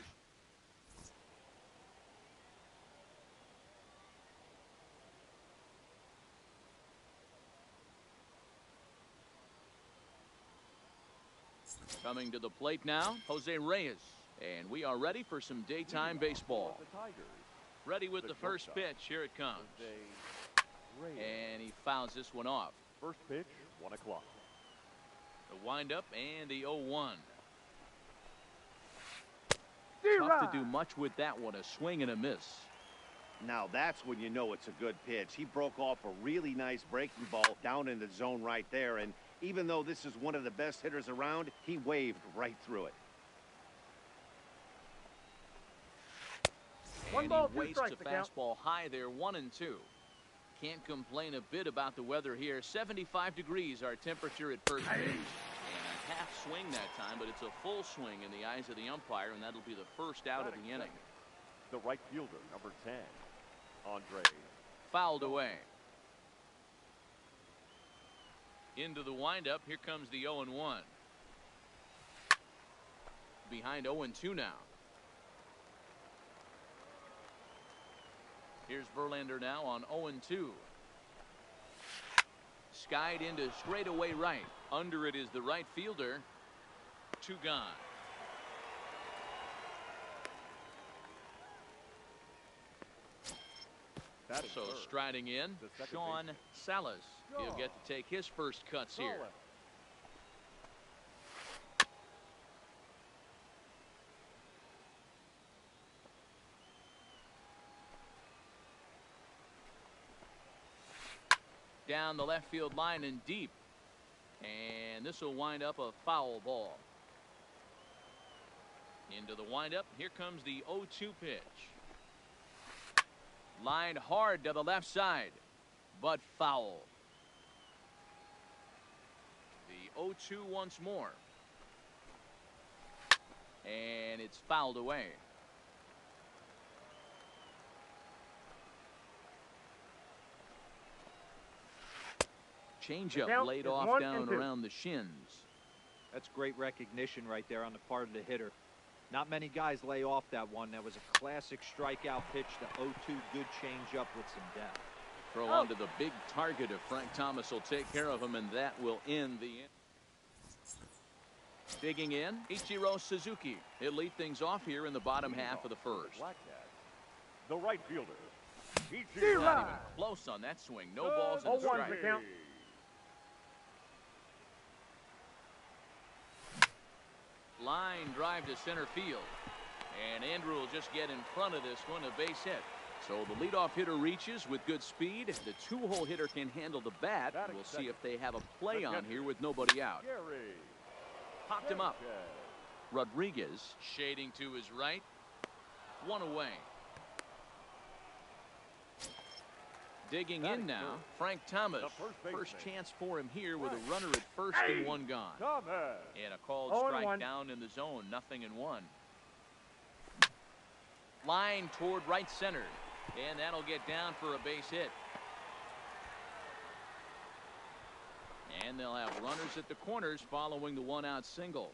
Coming to the plate now, Jose Reyes. And we are ready for some daytime baseball. Ready with the first pitch. Here it comes. And he fouls this one off. First pitch, 1 o'clock. The windup and the 0-1. Tough to do much with that one. A swing and a miss. Now that's when you know it's a good pitch. He broke off a really nice breaking ball down in the zone right there. And even though this is one of the best hitters around, he waved right through it. And he wastes a fastball high there, 1-2. Can't complain a bit about the weather here. 75 degrees our temperature at first pitch. And a half swing that time, but it's a full swing in the eyes of the umpire, and that'll be the first out of the inning. The right fielder, number 10, Andre. Fouled away. Into the windup. Here comes the 0-1. Behind 0-2 now. Here's Verlander now on 0-2. Skied into straightaway right. Under it is the right fielder. 2 gone. So striding in, Sean Salas. He'll get to take his first cuts here. Down the left field line and deep. And this will wind up a foul ball. Into the windup. Here comes the 0-2 pitch. Lined hard to the left side, but foul. The 0-2 once more. And it's fouled away. Changeup laid off down around the shins. That's great recognition right there on the part of the hitter. Not many guys lay off that one. That was a classic strikeout pitch. The 0-2 good changeup with some depth. Throw onto the big target if Frank Thomas will take care of him, and that will end the inning. Digging in, Ichiro Suzuki. He'll lead things off here in the bottom half of the first. The right fielder, Not even close on that swing. No balls in the strike. Line drive to center field. And Andrew will just get in front of this one, a base hit. So the leadoff hitter reaches with good speed. The 2-hole hitter can handle the bat. We'll see if they have a play on here with nobody out. Popped him up. Rodriguez shading to his right. 1 away. Digging in now, Frank Thomas. First chance for him here with a runner at first and 1 gone. And a called strike down in the zone, 0-1. Line toward right center. And that'll get down for a base hit. And they'll have runners at the corners following the 1-out single.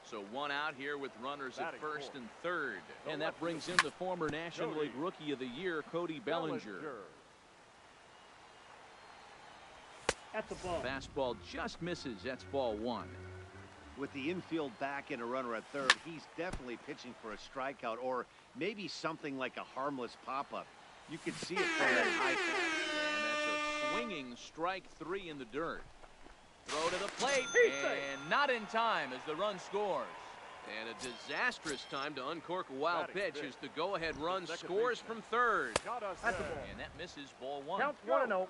So 1 out here with runners at first and third. And that brings in the former National League Rookie of the Year, Cody Bellinger. That's a ball. Fastball just misses. That's ball 1. With the infield back and a runner at third, he's definitely pitching for a strikeout or maybe something like a harmless pop-up. You could see it from that high pass. And that's a swinging strike 3 in the dirt. Throw to the plate, and not in time as the run scores. And a disastrous time to uncork a wild pitch as the go-ahead run scores from third. That's a ball. And that misses ball 1. Counts 1-0.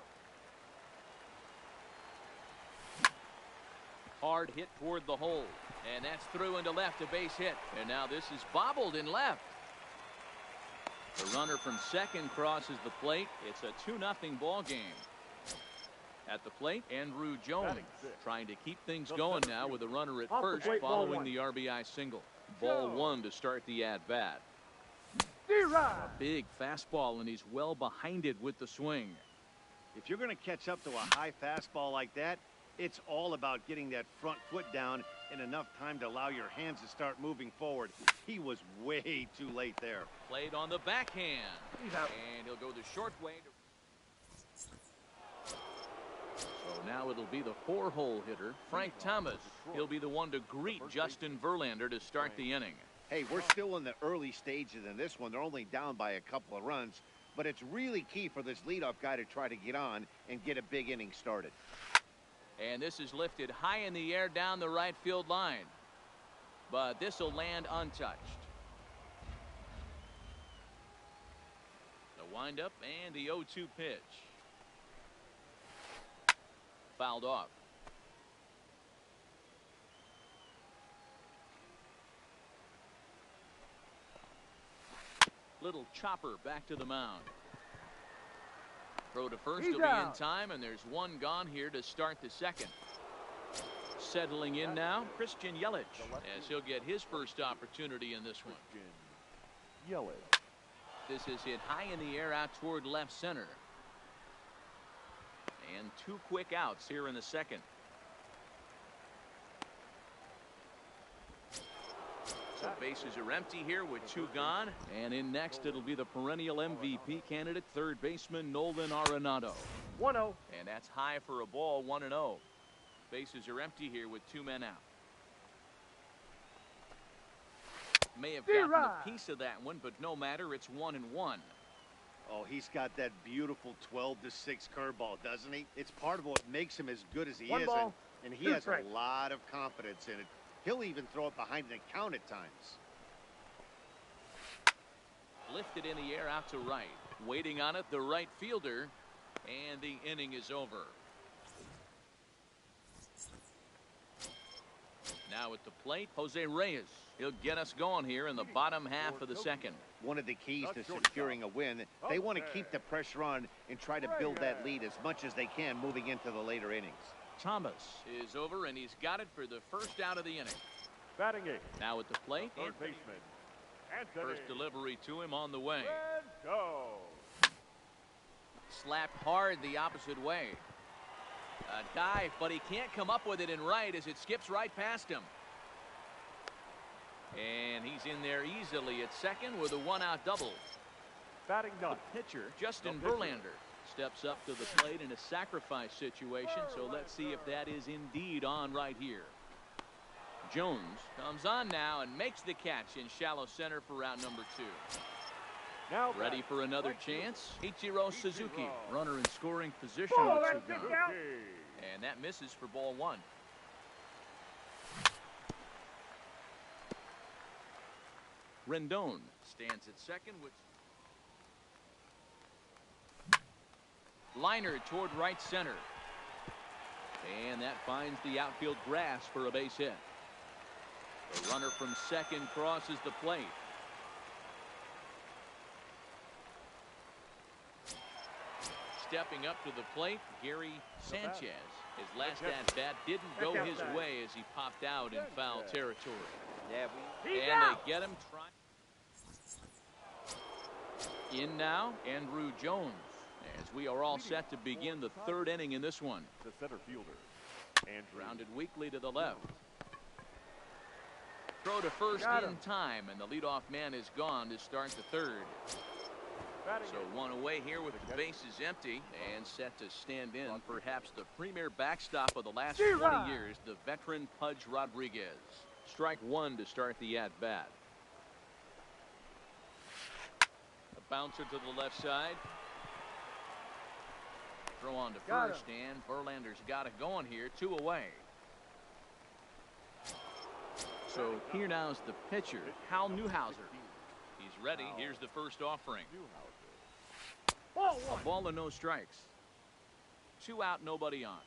Hard hit toward the hole. And that's through into left, a base hit. And now this is bobbled in left. The runner from second crosses the plate. It's a 2-0 ball game. At the plate, Andrew Jones trying to keep things going now with a runner at first following the RBI single. Ball 1 to start the at-bat. A big fastball, and he's well behind it with the swing. If you're going to catch up to a high fastball like that, It's all about getting that front foot down in enough time to allow your hands to start moving forward. He was way too late there. Played on the backhand. And he'll go the short way. So now it'll be the 4-hole hitter, Frank Thomas. He'll be the one to greet Justin Verlander to start the inning. Hey, we're still in the early stages in this one. They're only down by a couple of runs, but it's really key for this leadoff guy to try to get on and get a big inning started. And this is lifted high in the air down the right field line. But this will land untouched. The windup and the 0-2 pitch. Fouled off. Little chopper back to the mound. Throw to first will be in time, and there's one gone here to start the second. Settling in now, Christian Yelich, as he'll get his first opportunity in this one. Yelich. This is hit high in the air out toward left center. And 2 quick outs here in the second. So bases are empty here with 2 gone. And in next, it'll be the perennial MVP candidate, third baseman Nolan Arenado. 1-0. And that's high for a ball, 1-0. Bases are empty here with 2 men out. May have gotten a piece of that one, but no matter, it's 1-1. Oh, he's got that beautiful 12-6 curveball, doesn't he? It's part of what makes him as good as he is, and he has a lot of confidence in it. He'll even throw it behind the count at times. Lifted in the air out to right. Waiting on it, the right fielder, and the inning is over. Now at the plate, Jose Reyes. He'll get us going here in the bottom half of the second. One of the keys to securing a win, they want to keep the pressure on and try to build that lead as much as they can moving into the later innings. Thomas is over, and he's got it for the first out of the inning. Batting 8. Now at the plate, Third baseman. Anthony. first delivery to him on the way. Rendon. Slapped hard the opposite way. A dive, but he can't come up with it in right as it skips right past him. And he's in there easily at second with a 1-out double. Batting 9. The pitcher, Justin Verlander, steps up to the plate in a sacrifice situation, so let's see if that is indeed on right here. Jones comes on now and makes the catch in shallow center for out number 2. Now Ready for another chance? Ichiro Suzuki, runner in scoring position Ball, with 2 that's gone. it, out. And that misses for ball 1. Rendon stands at second with liner toward right center. And that finds the outfield grass for a base hit. The runner from second crosses the plate. Stepping up to the plate, Gary Sanchez. His last at-bat didn't go his way as he popped out in foul territory. Yeah, And they get him trying. In now, Andrew Jones, as we are all set to begin the third inning in this one. The center fielder. Andrew. Grounded weakly to the left. Throw to first in time, and the leadoff man is gone to start the third. So one away here with the bases empty and set to stand in perhaps the premier backstop of the last 20 years, the veteran Pudge Rodriguez. Strike 1 to start the at-bat. A bouncer to the left side. Throw on to first, and Verlander's got it going here, 2 away. So here now is the pitcher, Hal Newhouser. He's ready. Here's the first offering. A ball and no strikes. 2 out, nobody on.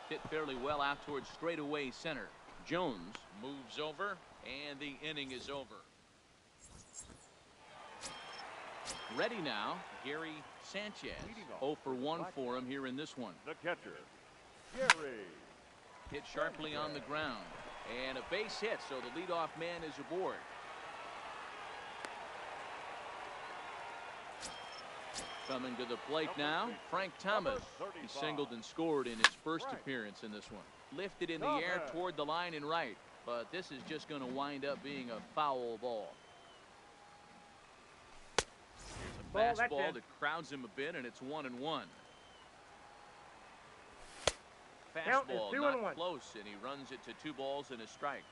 Hit fairly well out towards straightaway center. Jones moves over, and the inning is over. Ready now, Gary Sanchez. 0 for 1 for him here in this one. The catcher, Gary. Hit sharply on the ground. And a base hit, so the leadoff man is aboard. Coming to the plate now, Frank Thomas. He singled and scored in his first appearance in this one. Lifted in the air toward the line and right, but this is just going to wind up being a foul ball. Here's a fastball that crowds him a bit, and it's 1-1. Fastball not close, and he runs it to 2 balls and a strike.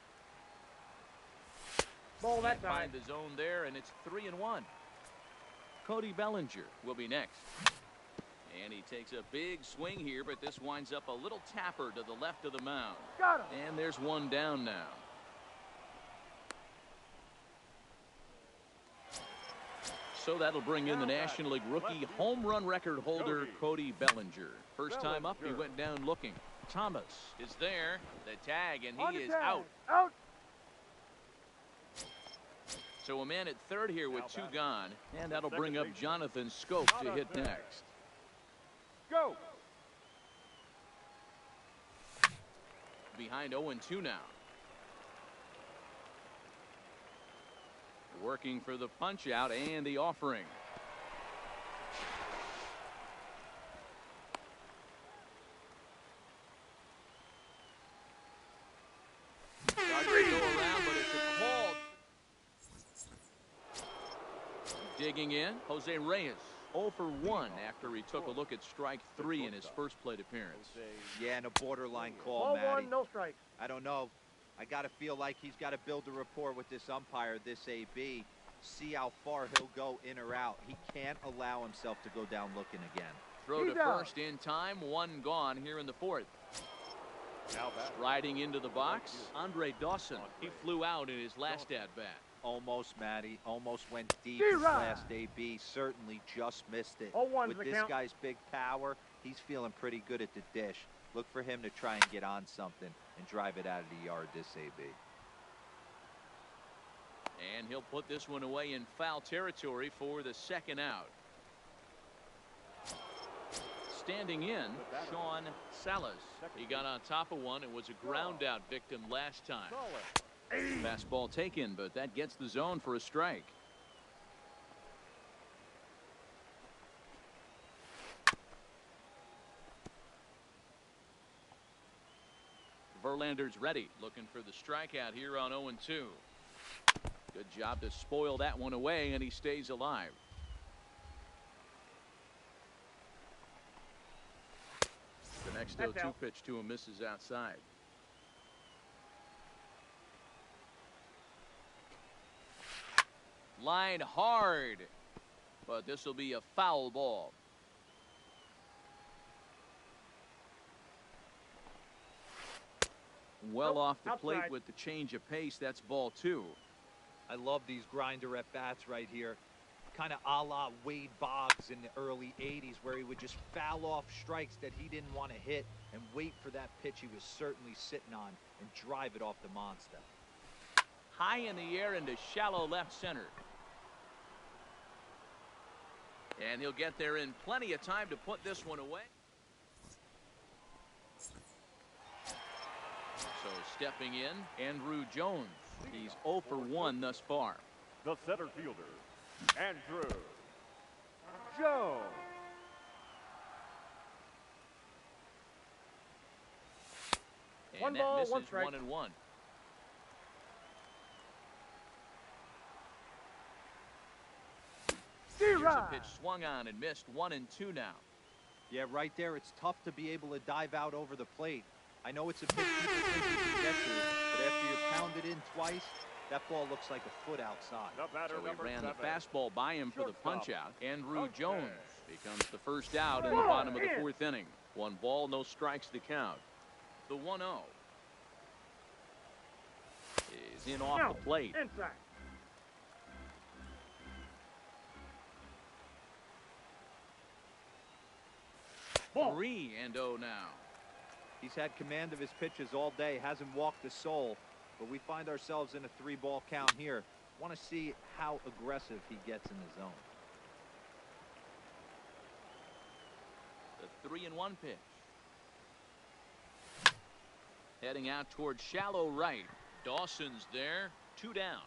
Ball that time. Find the zone there, and it's 3-1. Cody Bellinger will be next. And he takes a big swing here, but this winds up a little tapper to the left of the mound. Got him. And there's one down now. So that'll bring in the National League rookie home run record holder, Cody Bellinger. First time up, he went down looking. Thomas is there. The tag, and he is out. Out. So a man at third here with 2 gone, and that'll bring up Jonathan Scope to hit next. Go. Behind 0-2 now. Working for the punch out and the offering. Digging in, Jose Reyes 0 for 1 after he took a look at strike 3 in his first plate appearance. Yeah, and a borderline call, Ball Matty. 1, no strikes. I don't know. I got to feel like he's got to build a rapport with this umpire, this AB, see how far he'll go in or out. He can't allow himself to go down looking again. Throw to first in time, 1 gone here in the 4th. Striding into the box, Andre Dawson. He flew out in his last at-bat. Almost, Matty. Almost went deep his last AB. Certainly just missed it. With this guy's big power, he's feeling pretty good at the dish. Look for him to try and get on something and drive it out of the yard, this AB. And he'll put this one away in foul territory for the 2nd out. Standing in, Sean Salas. He got on top of one and was a ground out victim last time. Fastball taken, but that gets the zone for a strike. Verlander's ready, looking for the strikeout here on 0-2. Good job to spoil that one away, and he stays alive. The next 0-2 pitch to him misses outside. Line hard, but this will be a foul ball. Well off the plate with the change of pace. That's ball 2. I love these grinder at bats right here. Kind of a la Wade Boggs in the early 80s, where he would just foul off strikes that he didn't want to hit and wait for that pitch he was certainly sitting on and drive it off the monster. High in the air into shallow left center. And he'll get there in plenty of time to put this one away. So stepping in, Andrew Jones. He's 0 for 1 thus far. The center fielder, Andrew Jones. And one that ball, misses 1 strike. 1-1. Here's a pitch swung on and missed. 1-2 now. Yeah, right there, it's tough to be able to dive out over the plate. I know it's a pitch people think you can get to, but after you're pounded in twice, that ball looks like a foot outside. So he ran the fastball by him for the punch out. Andrew Jones becomes the first out in the bottom of the 4th inning. 1 ball, no strikes to count. The 1-0 is in off the plate. Inside. Ball. 3-0 now. He's had command of his pitches all day, hasn't walked a soul, but we find ourselves in a 3-ball count here. Want to see how aggressive he gets in the zone. The 3-1 pitch. Heading out towards shallow right. Dawson's there. 2 down.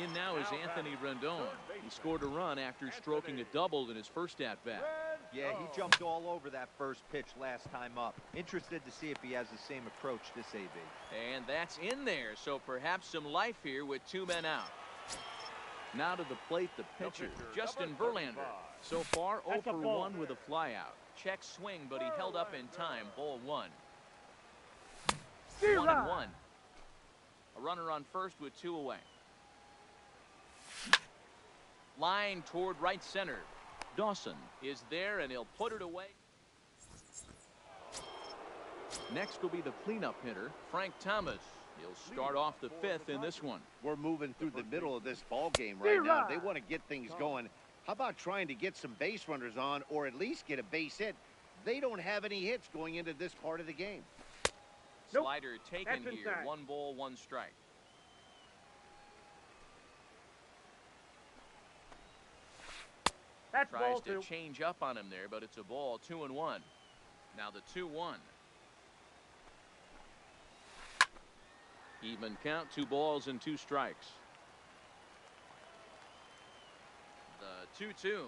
In now is Anthony Rendon. He scored a run after stroking a double in his first at-bat. Yeah, he jumped all over that first pitch last time up. Interested to see if he has the same approach this AB. And that's in there, so perhaps some life here with 2 men out. Now to the plate, the pitcher, Justin Verlander. So far, 0 for 1 with a flyout. Check swing, but he held up in time. Ball 1. 1-1. A runner on first with 2 away. Line toward right center. Dawson is there, and he'll put it away. Next will be the cleanup hitter, Frank Thomas. He'll start off the 5th in this one. We're moving through the middle of this ball game right now. They want to get things going. How about trying to get some base runners on, or at least get a base hit? They don't have any hits going into this part of the game. Nope. Slider taken That's here. inside. 1 ball, 1 strike. That's Tries ball to 2. change up on him there, but it's a ball. 2-1. Now the 2-1. Even count, 2 balls and 2 strikes. The 2-2.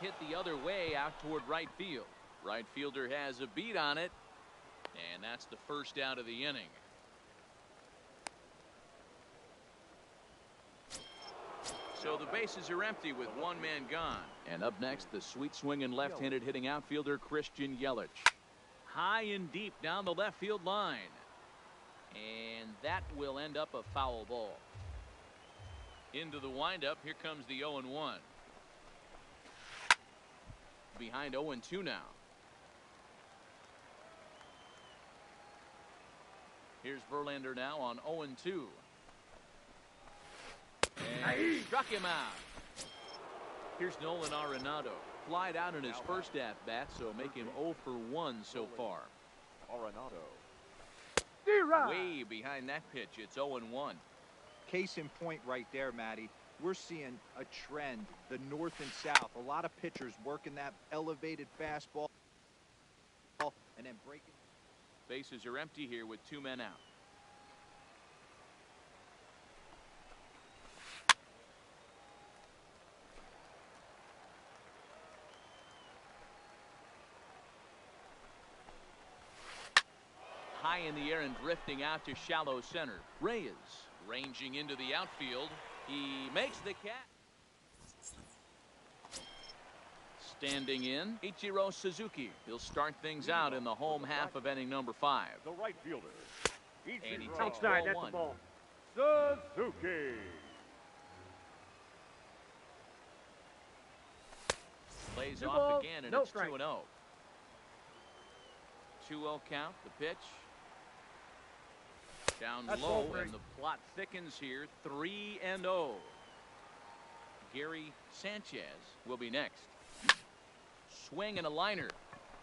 Hit the other way out toward right field. Right fielder has a beat on it, and that's the first out of the inning. So the bases are empty with 1 man gone. And up next, the sweet swinging left-handed hitting outfielder Christian Yelich. High and deep down the left field line. And that will end up a foul ball. Into the windup, here comes the 0-1. Behind 0-2 now. Here's Verlander now on 0-2. And struck him out. Here's Nolan Arenado. Flied out in his first at-bat, so make him 0 for 1 so far. Arenado. Way behind that pitch, it's 0-1. Case in point right there, Matty. We're seeing a trend, the north and south. A lot of pitchers working that elevated fastball and then breaking. Bases are empty here with 2 men out. High in the air and drifting out to shallow center. Reyes ranging into the outfield. He makes the catch. Standing in, Ichiro Suzuki. He'll start things out in the home half of inning number 5. The right fielder. And he Ichiro takes Outside, ball that's 1. the ball. Suzuki. Plays 2 off balls, again, and no it's strike. 2-0. 2-0 count, the pitch. Down That's low, ball 3. and the plot thickens here. 3-0. Gary Sanchez will be next. Swing and a liner.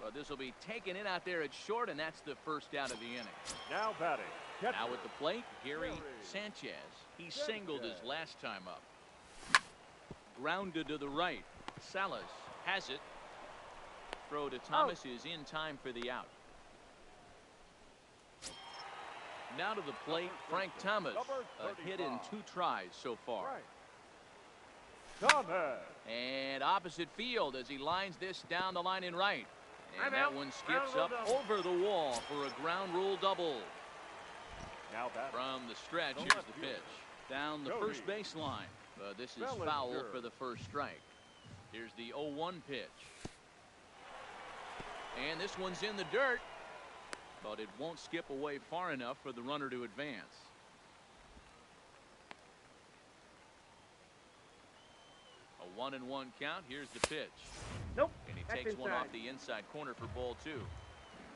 But this will be taken in out there at short, and that's the first out of the inning. Now batting. Catcher. Now at the plate, Gary Sanchez. He singled his last time up. Grounded to the right. Salas has it. Throw to Thomas is in time for the out. Now to the plate, Frank Thomas. A hit in 2 tries so far. Thomas. And opposite field as he lines this down the line in right. And I'm that out. one skips Ground up rule over the wall for a ground rule double. Now batting. From the stretch, The here's left the fielder. pitch. Down the Cody first baseline. But this is Bellinger. foul for the first strike. Here's the 0-1 pitch. And this one's in the dirt. But it won't skip away far enough for the runner to advance. A 1-1 count. Here's the pitch. Nope. And he That's takes one inside. off the inside corner for ball 2.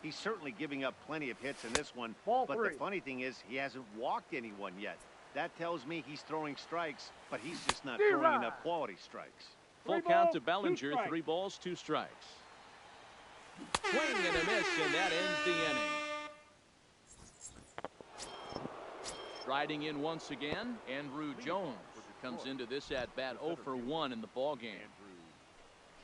He's certainly giving up plenty of hits in this one. Ball but 3. the funny thing is he hasn't walked anyone yet. That tells me he's throwing strikes, but he's just not throwing enough quality strikes. Full 3 count balls, to 2 Bellinger. strikes. 3 balls, 2 strikes. Swing and a miss, and that ends the inning. Striding in once again, Andrew Jones comes into this at bat 0 for 1 in the ball game.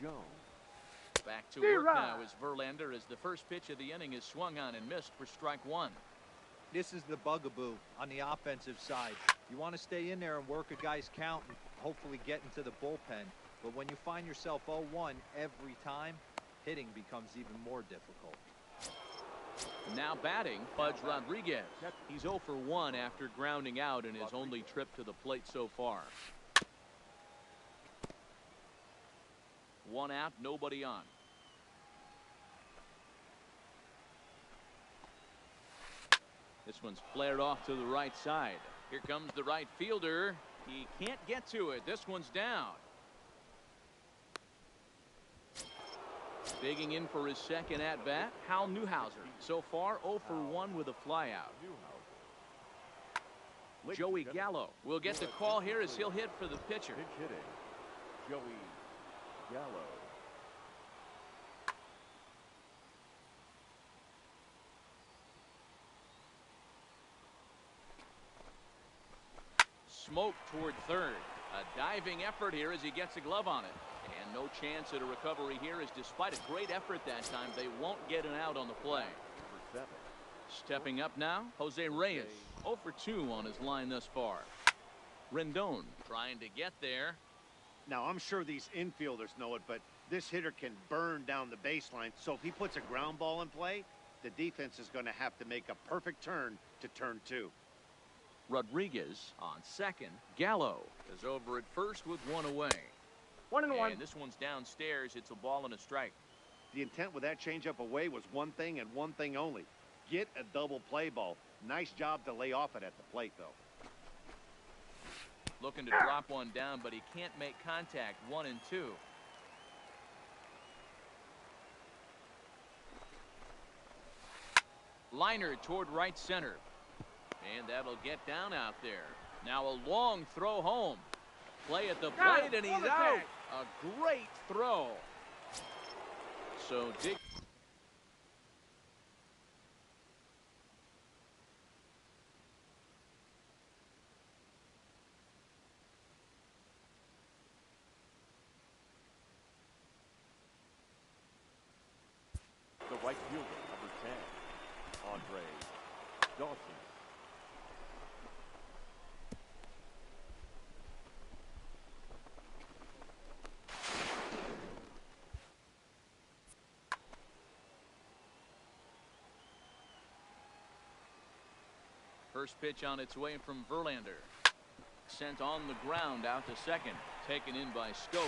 Andrew Jones. Back to work now as Verlander as the first pitch of the inning is swung on and missed for strike 1. This is the bugaboo on the offensive side. You want to stay in there and work a guy's count and hopefully get into the bullpen. But when you find yourself 0-1 every time, hitting becomes even more difficult. Now batting, Pudge Rodriguez. He's 0 for 1 after grounding out in his only trip to the plate so far. 1 out, nobody on. This one's flared off to the right side. Here comes the right fielder. He can't get to it. This one's down. Digging in for his second at-bat, Hal Newhouser. So far, 0 for 1 with a flyout. Joey Gallo will get the call here as he'll hit for the pitcher. Pitch hitting, Joey Gallo. Smoke toward third. A diving effort here as he gets a glove on it. And no chance at a recovery here, as despite a great effort that time, they won't get an out on the play. Stepping up now, Jose Reyes. 0 for 2 on his line thus far. Rendon trying to get there. Now, I'm sure these infielders know it, but this hitter can burn down the baseline. So if he puts a ground ball in play, the defense is going to have to make a perfect turn to turn 2. Rodriguez on second. Gallo is over at first with 1 away. 1-1. And this one's downstairs. It's a ball and a strike. The intent with that changeup away was one thing and one thing only. Get a double play ball. Nice job to lay off it at the plate, though. Looking to drop one down, but he can't make contact. 1-2. Liner toward right center. And that'll get down out there. Now a long throw home. Play at the plate, and he's out. A great throw. So Dick. The right fielder, number 10, Andre Dawson. First pitch on its way from Verlander. Sent on the ground out to second. Taken in by Scope,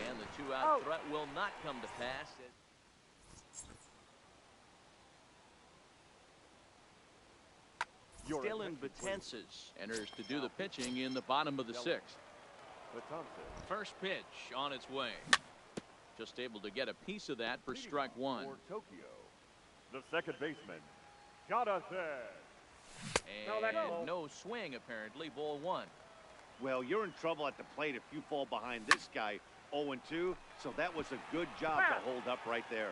and the 2-out threat will not come to pass. Dylan Betances enters to do the pitching in the bottom of the 6th. First pitch on its way. Just able to get a piece of that for strike 1. For Tokyo, the second baseman, Jonathan. And no swing, apparently. Ball 1. Well, you're in trouble at the plate if you fall behind this guy 0-2, so that was a good job to hold up right there.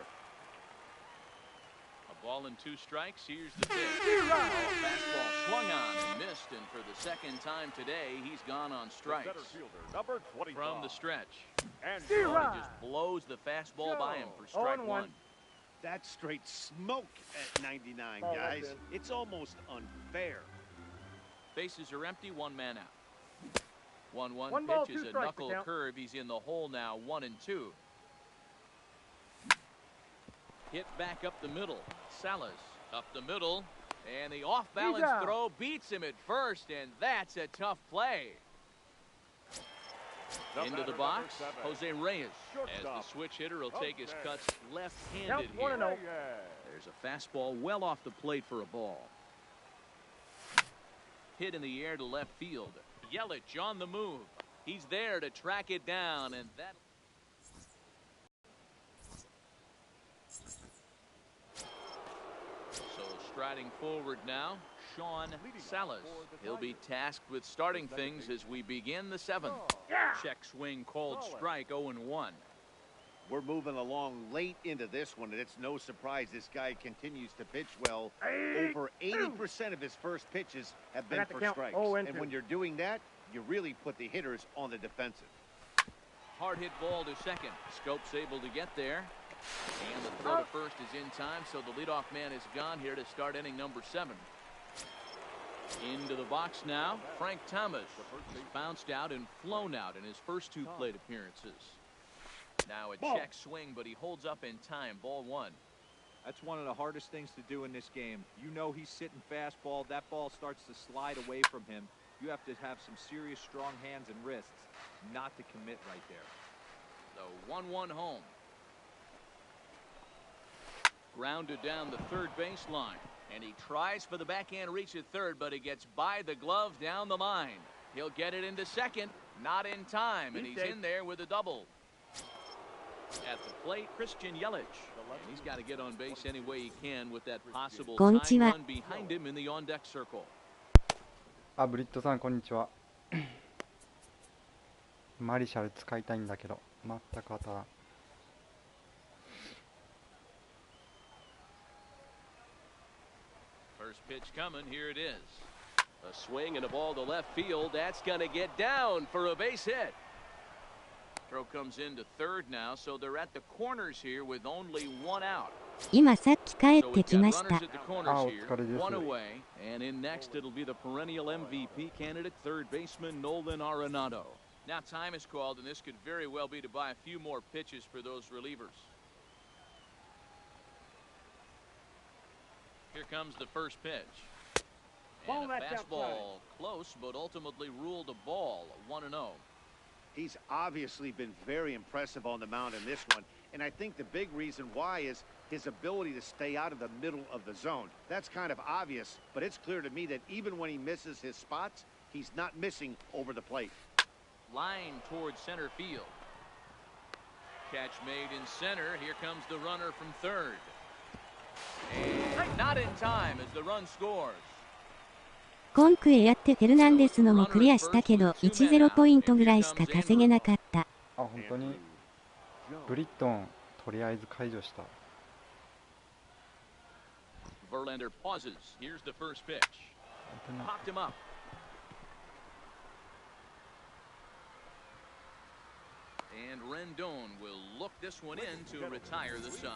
A ball and 2 strikes. Here's the pitch. Fastball swung on and missed, and for the second time today, he's gone on strikes. Number 25. From the stretch. And He just blows the fastball by him for strike 1. That's straight smoke at 99, guys. It's almost unfair. Bases are empty, 1 man out. 1-1 One ball, pitch is 2 a strikes knuckle to count. curve. He's in the hole now, 1-2. Hit back up the middle. Salas up the middle. And the off-balance throw beats him at first, and that's a tough play. Into the box, Jose Reyes. As the switch hitter will take his cuts left-handed here. There's a fastball well off the plate for a ball. Hit in the air to left field. Yelich on the move. He's there to track it down, and that. So striding forward now, Sean Salas. He'll be tasked with starting things as we begin the 7th. Check swing called strike, 0-1. We're moving along late into this one, and it's no surprise this guy continues to pitch well. Over 80% of his first pitches have been for strikes. And when you're doing that, you really put the hitters on the defensive. Hard hit ball to second. Scope's able to get there. And the throw to first is in time, so the leadoff man is gone here to start inning number 7. Into the box now. Frank Thomas. He's bounced out and flown out in his first 2 plate appearances. Now a check swing, but he holds up in time. Ball 1. That's one of the hardest things to do in this game. You know he's sitting fastball. That ball starts to slide away from him. You have to have some serious strong hands and wrists not to commit right there. The 1-1 home. Grounded down the third baseline. And he tries for the backhand reach at third, but he gets by the glove down the line. He'll get it into second. Not in time, and he's in there with a double. At the plate, Christian Yelich. And he's got to get on base any way he can with that possible time run behind him in the on-deck circle. あ、ブリットさんこんにちは。マリシャル使いたいんだけど全く当たらん。First pitch coming, here it is. A swing and a ball to left field. That's going to get down for a base hit. Throw comes into third now, so they're at the corners here with only 1 out. 今さっき帰ってきました。So we've got runners at the corners here, 1 away, and in next it'll be the perennial MVP candidate, third baseman Nolan Arenado. Now time is called, and this could very well be to buy a few more pitches for those relievers. Here comes the first pitch. And a fastball close, but ultimately ruled a ball. 1-0. He's obviously been very impressive on the mound in this one, and I think the big reason why is his ability to stay out of the middle of the zone. That's kind of obvious, but it's clear to me that even when he misses his spots, he's not missing over the plate. Line towards center field. Catch made in center. Here comes the runner from third. And not in time as the run scores. コンクへやってフェルナンデスのもクリアしたけど 1-0 ポイントぐらいしか稼げなかった。あ、本当にブリットンとりあえず解除した。Verlander pauses. Here's the first pitch. Popped him up. And Rendon will look this one in to retire the side.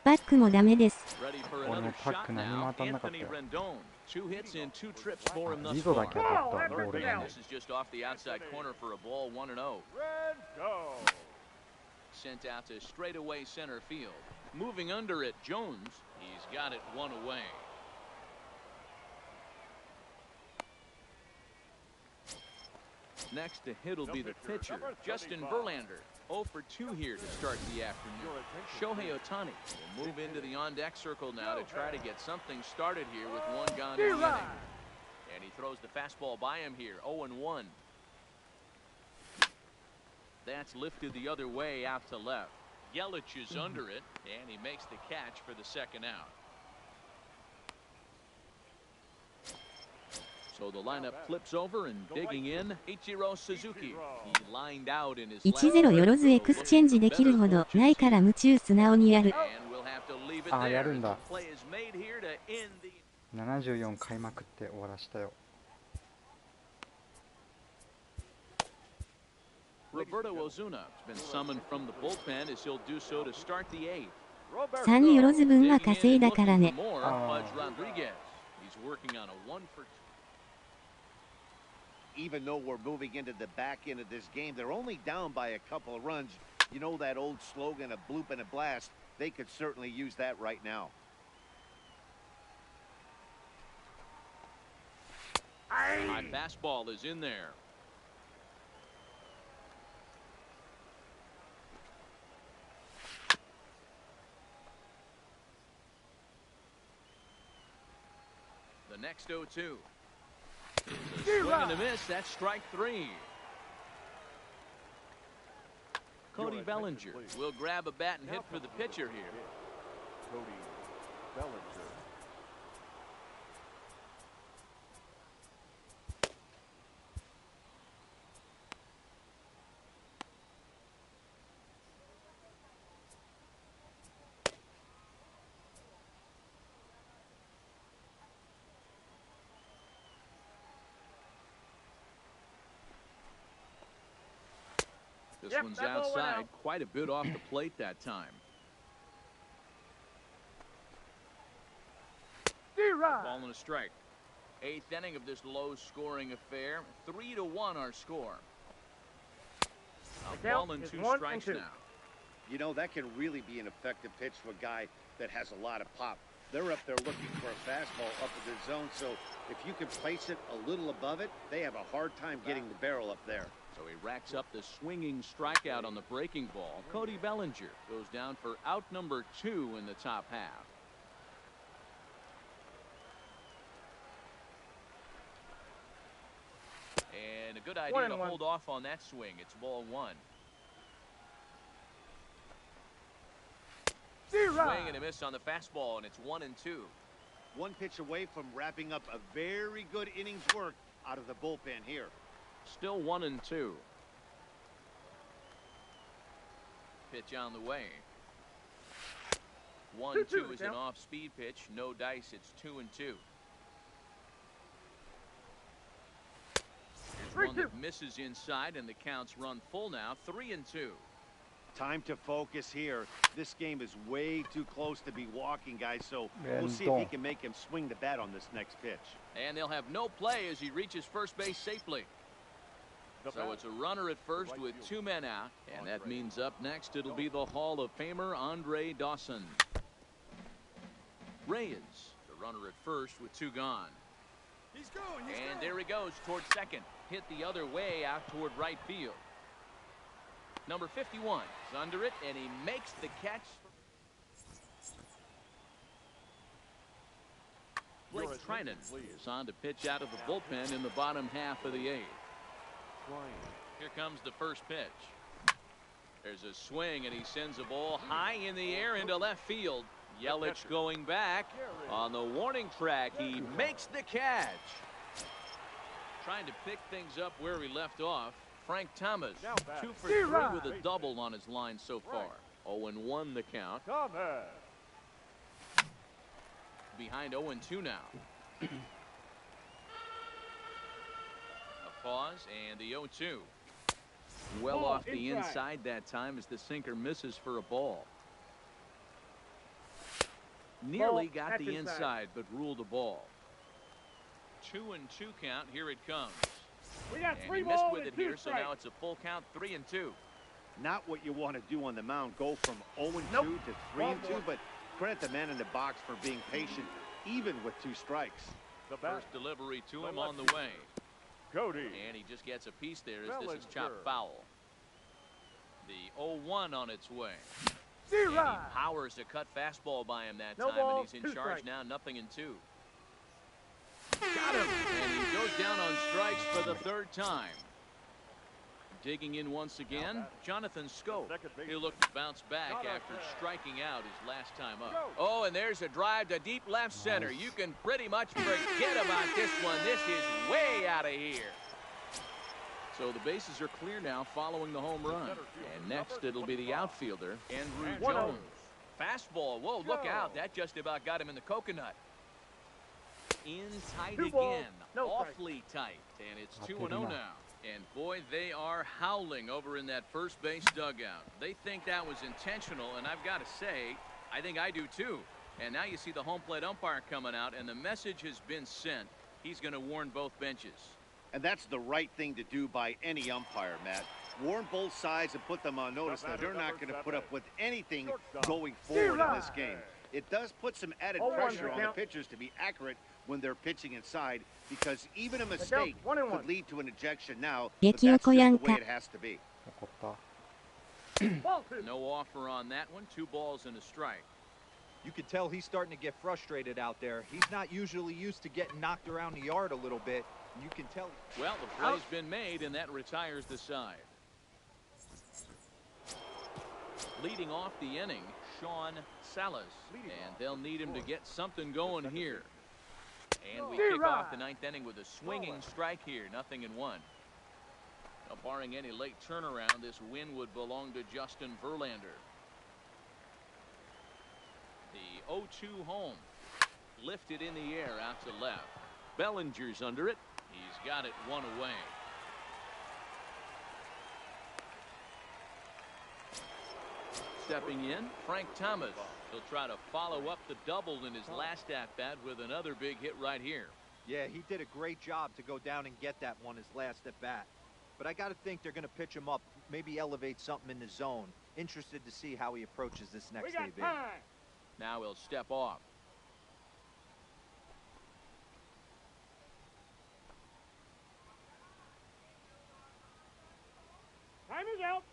バックもダメです。Ready for another shot now. Anthony Rendon. 2 hits and 2 trips for him thus リゾ far. だけ当たったボールが And ね。 this is just off the outside corner for a ball. 1-0. Sent out to straightaway center field. Moving under it, Jones. He's got it 1 away. Next to hit will be the pitcher, Justin Verlander. 0 for 2 here to start the afternoon. Shohei Ohtani will move into the on-deck circle now to try to get something started here with 1 gone in the inning. And he throws the fastball by him here, 0-1. That's lifted the other way out to left. Yelich is under it, and he makes the catch for the second out. So the lineup flips over and digging in, Ichiro Suzuki. He lined out in his 1-0 よろずエクスチェンジできるほどないから夢中素直にやる。あ、やるんだ。74開幕って終わらしたよ。Roberto Ozuna has been summoned from the bullpen as he'll do so to start the 8th. 3よろず分は稼いだからね。Even though we're moving into the back end of this game, they're only down by a couple of runs. You know that old slogan, a bloop and a blast? They could certainly use that right now. High fastball is in there. The next 0-2. Swing and a miss. That's strike 3. Cody Bellinger will grab a bat and hit for the pitcher here. Cody Bellinger. This one's outside, quite a bit off the plate that time. Ball and a strike. 8th inning of this low-scoring affair. 3-1 our score. A ball and 2 strikes now. You know, that can really be an effective pitch to a guy that has a lot of pop. They're up there looking for a fastball up in the zone, so if you can place it a little above it, they have a hard time getting the barrel up there. So he racks up the swinging strikeout on the breaking ball. Cody Bellinger goes down for out number 2 in the top half. And a good idea to hold off on that swing. It's ball 1. Swing and a miss on the fastball, and it's 1-2. One pitch away from wrapping up a very good innings work out of the bullpen here. Still 1-2. Pitch on the way. 1-2 is an off-speed pitch. No dice. It's 2-2. Here's one that misses inside, and the count's run full now. 3-2. Time to focus here. This game is way too close to be walking, guys, so we'll see if he can make him swing the bat on this next pitch. And they'll have no play as he reaches first base safely. So it's a runner at first with 2 men out, and that means up next it'll be the Hall of Famer Andre Dawson. Reyes, the runner at first with 2 gone. And there he goes toward second. Hit the other way out toward right field. Number 51 is under it, and he makes the catch. Blake Trinan is on to pitch out of the bullpen in the bottom half of the 8th. Here comes the first pitch. There's a swing, and he sends a ball high in the air into left field. Yelich going back on the warning track. He makes the catch. Trying to pick things up where he left off. Frank Thomas, 2 for 3 with a double on his line so far. 0-1 the count. Behind 0-2 now. A pause and the 0-2. Well off the inside that time as the sinker misses for a ball. Nearly got the inside, but ruled a ball. 2-2 count. Here it comes. We got And 3 he missed balls with it and 2 here, so strikes. now it's a full count. 3-2. Not what you want to do on the mound. Go from 0-2 Nope. to 3-2, but credit the man in the box for being patient, even with 2 strikes. First delivery to him on the way. Cody. And he just gets a piece there as this is Bellinger. chopped foul. The 0-1 on its way. See And he right. powers a cut fastball by him that No time, ball, and he's in 2 charge strikes. now, 0-2. Got him. And he goes down on strikes for the 3rd time. Digging in once again, Jonathan Scope. He'll look to bounce back after striking out his last time up. Oh, and there's a drive to deep left center. You can pretty much forget about this one. This is way out of here. So the bases are clear now following the home run. And next it'll be the outfielder, Andrew Jones. Fastball. Whoa, look out. That just about got him in the coconut. In tight 2 balls, again. no strikes. Awfully tight. And it's 2-0 now. And boy, they are howling over in that first base dugout. They think that was intentional, and I've got to say, I think I do too. And now you see the home plate umpire coming out, and the message has been sent. He's going to warn both benches. And that's the right thing to do by any umpire, Matt. Warn both sides and put them on notice that they're not going to put up with anything going forward in this game. It does put some added pressure on the pitchers to be accurate when they're pitching inside, because even a mistake could lead to an ejection now, but that's just the way it has to be. No offer on that one. 2 balls and a strike. You can tell he's starting to get frustrated out there. He's not usually used to getting knocked around the yard a little bit. And you can tell. Well, the play's been made, and that retires the side. Leading off the inning, Sean Salas. And they'll need him to get something going here. And we kick off the 9th inning with a swinging strike here. 0-1. Now, barring any late turnaround, this win would belong to Justin Verlander. The 0-2 home. Lifted in the air out to left. Bellinger's under it. He's got it 1 away. stepping in, Frank Thomas. He'll try to follow up the double in his last at-bat with another big hit right here. Yeah, he did a great job to go down and get that one his last at-bat. But I got to think they're going to pitch him up, maybe elevate something in the zone. Interested to see how he approaches this next AB. Now he'll step off. Time is out.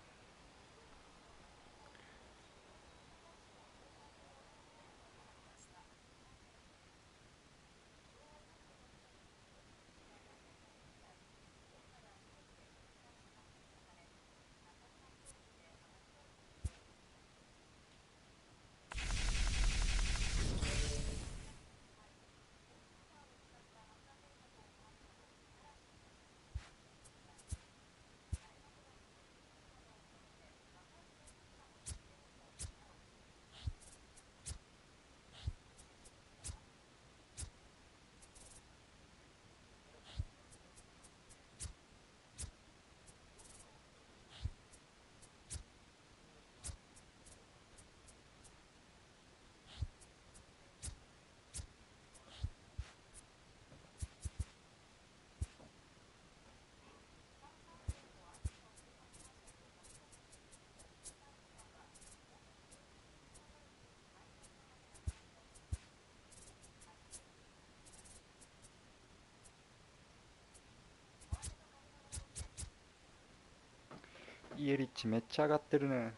イエリッチめっちゃ上がってるね。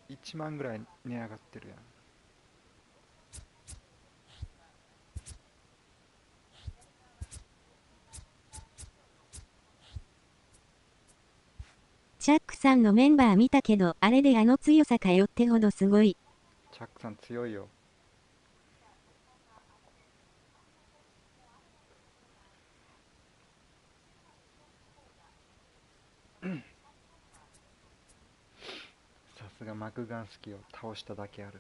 1万ぐらい値上がってるやん。チャックさんのメンバー見たけど、あれであの強さかよってほどすごい。チャックさん強いよ。さすがマクガンスキーを倒しただけある。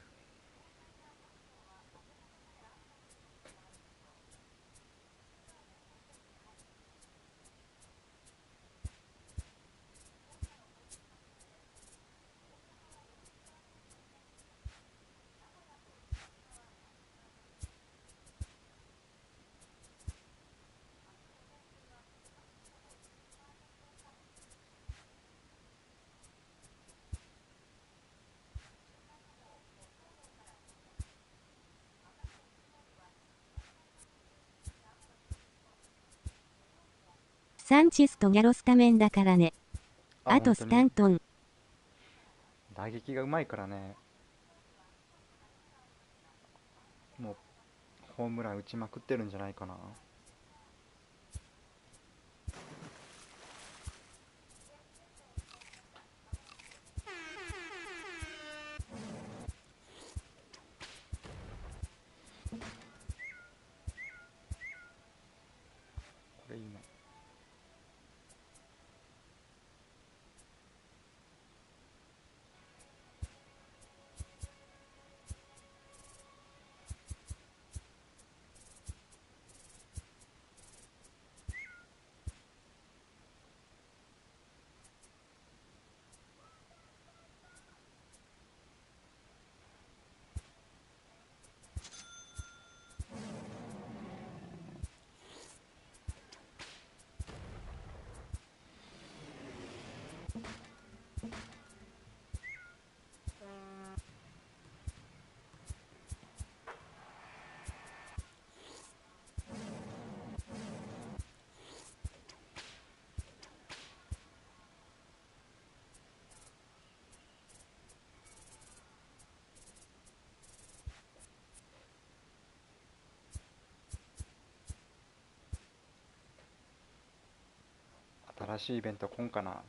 サンチェスとギャロスタメンだからね。あとスタントン。打撃がうまいからね。もうホームラン打ちまくってるんじゃないかな。これいいね。新しいイベント来んかな。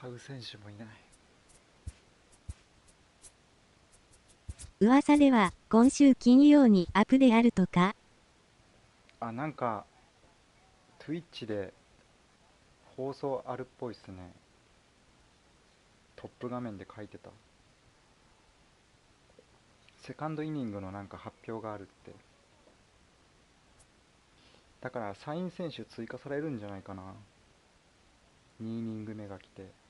買う選手もいない。噂では今週金曜にアップであるとか。あ、なんか Twitch で放送あるっぽいっすね。トップ画面で書いてた。セカンドイニングのなんか発表があるって。だからサイン選手追加されるんじゃないかな。2イニング目が来て。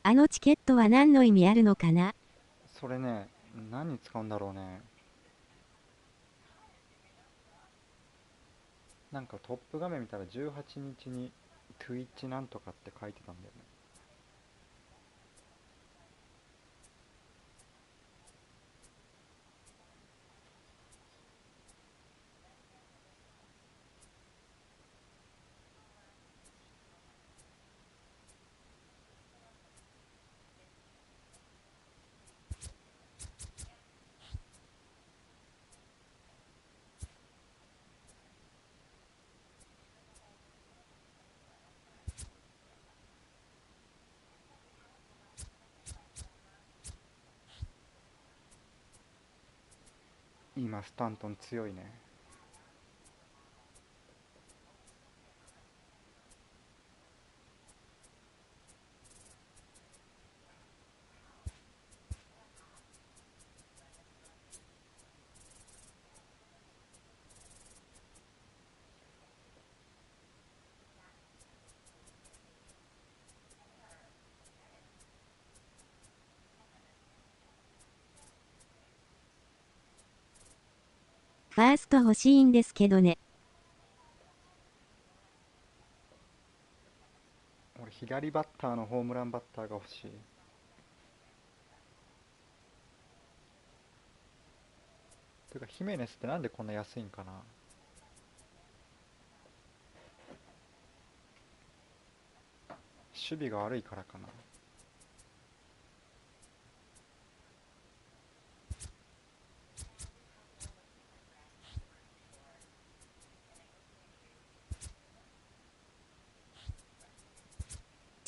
あのチケットは何の意味あるのかな。それね、何に使うんだろうね。なんかトップ画面見たら18日に Twitch なんとかって書いてたんだよね。今スタントン強いね。ファースト欲しいんですけどね。俺左バッターのホームランバッターが欲しい。てかヒメネスってなんでこんな安いんかな。守備が悪いからかな。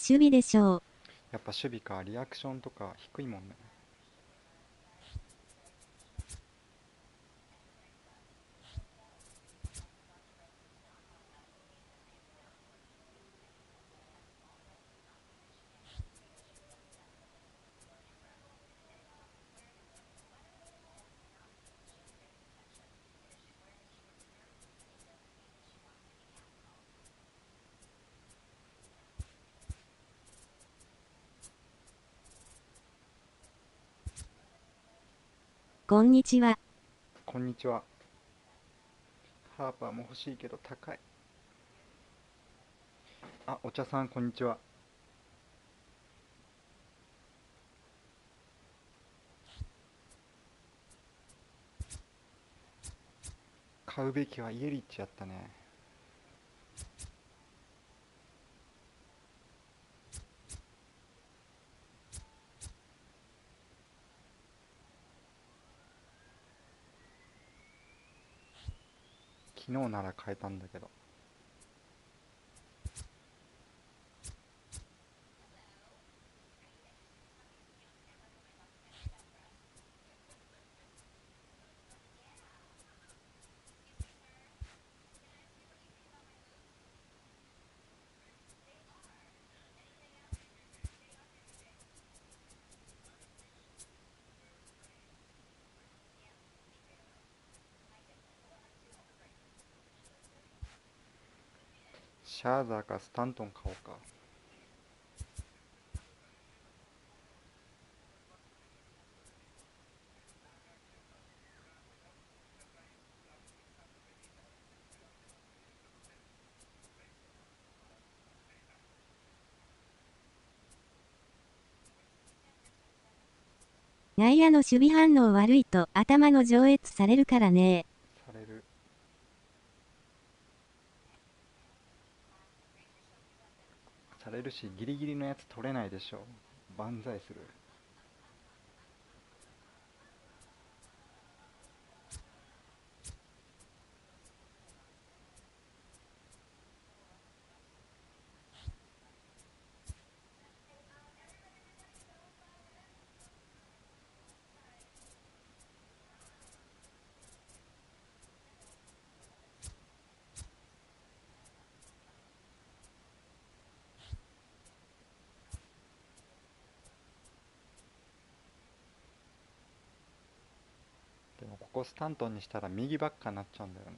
守備でしょう。やっぱ守備か。リアクションとか低いもんね。こんにちは。こんにちは。ハーパーも欲しいけど高い。あ、お茶さんこんにちは。買うべきはイエリッチやったね。昨日なら買えたんだけど。シャーザーかスタントン買おうか。内野の守備反応悪いと頭の上越されるからね。される。されるし、ギリギリのやつ取れないでしょ。万歳する。でもここスタントンにしたら右ばっかになっちゃうんだよね。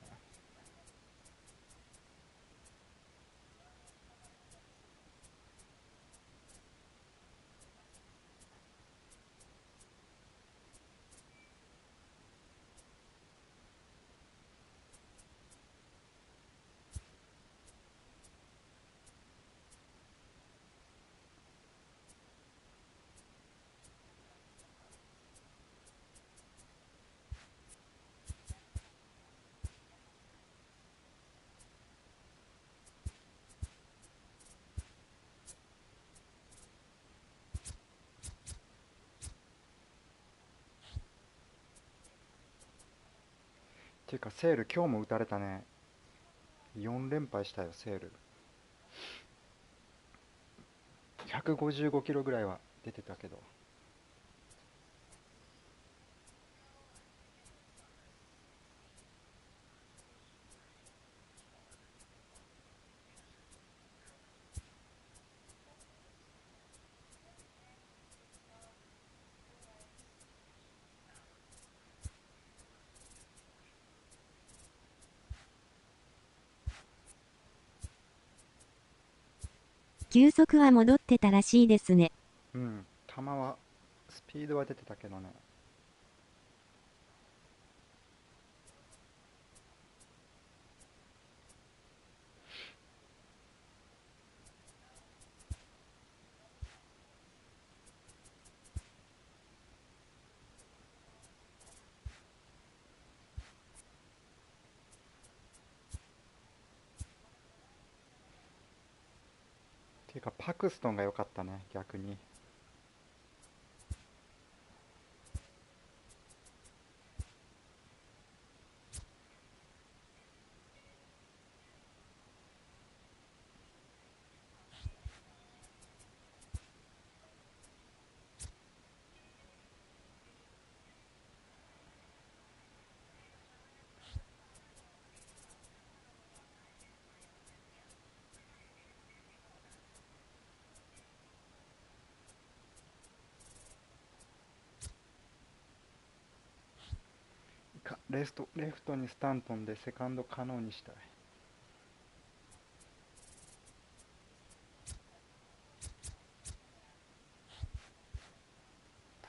ていうかセール今日も打たれたね。4連敗したよセール。155キロぐらいは出てたけど。球速は戻ってたらしいですね。うん、球はスピードは出てたけどね。ていうかパクストンが良かったね逆に。レフトにスタントンでセカンド可能にしたい。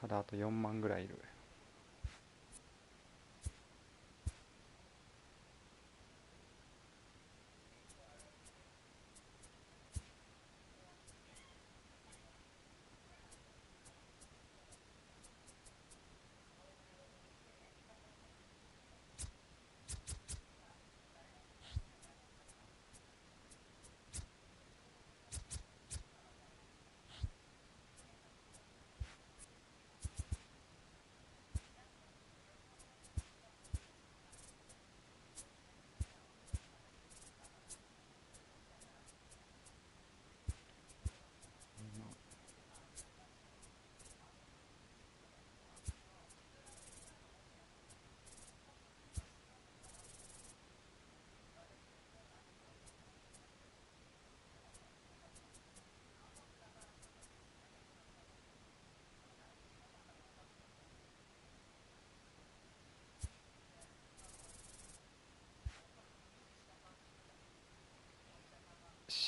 ただあと4万ぐらいいる。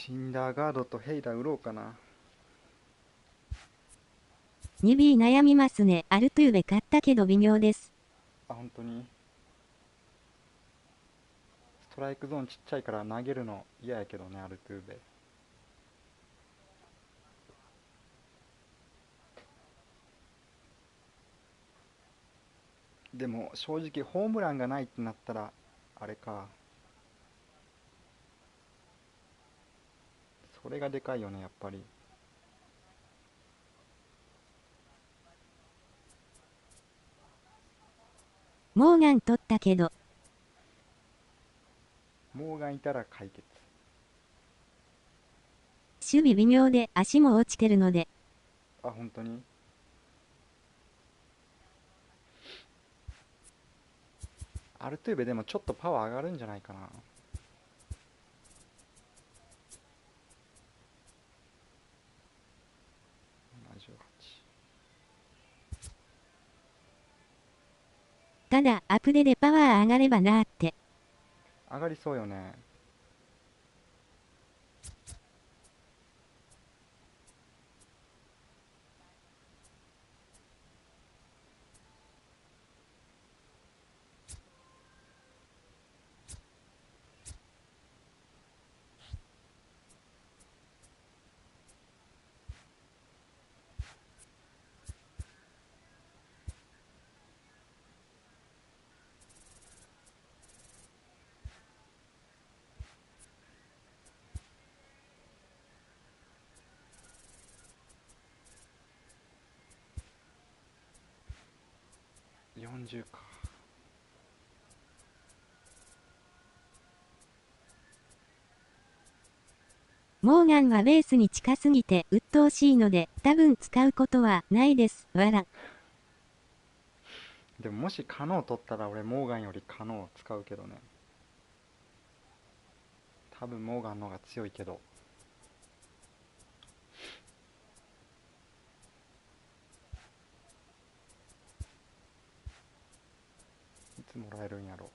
シンダーガードとヘイダー売ろうかな。 2B 悩みますね。アルトゥーベ買ったけど微妙です。あ、本当にストライクゾーンちっちゃいから投げるの嫌やけどね、アルトゥーベ。でも正直ホームランがないってなったらあれか、それがでかいよねやっぱり。モーガン取ったけど。モーガンいたら解決。守備微妙で足も落ちてるので。あ、本当にアルトゥーベでもちょっとパワー上がるんじゃないかな。ただアプデでパワー上がればなーって。上がりそうよね。40か。モーガンはベースに近すぎて鬱陶しいので多分使うことはないです。わら。でももしカノを取ったら俺モーガンよりカノを使うけどね。多分モーガンの方が強いけど。いつもらえるんやろ。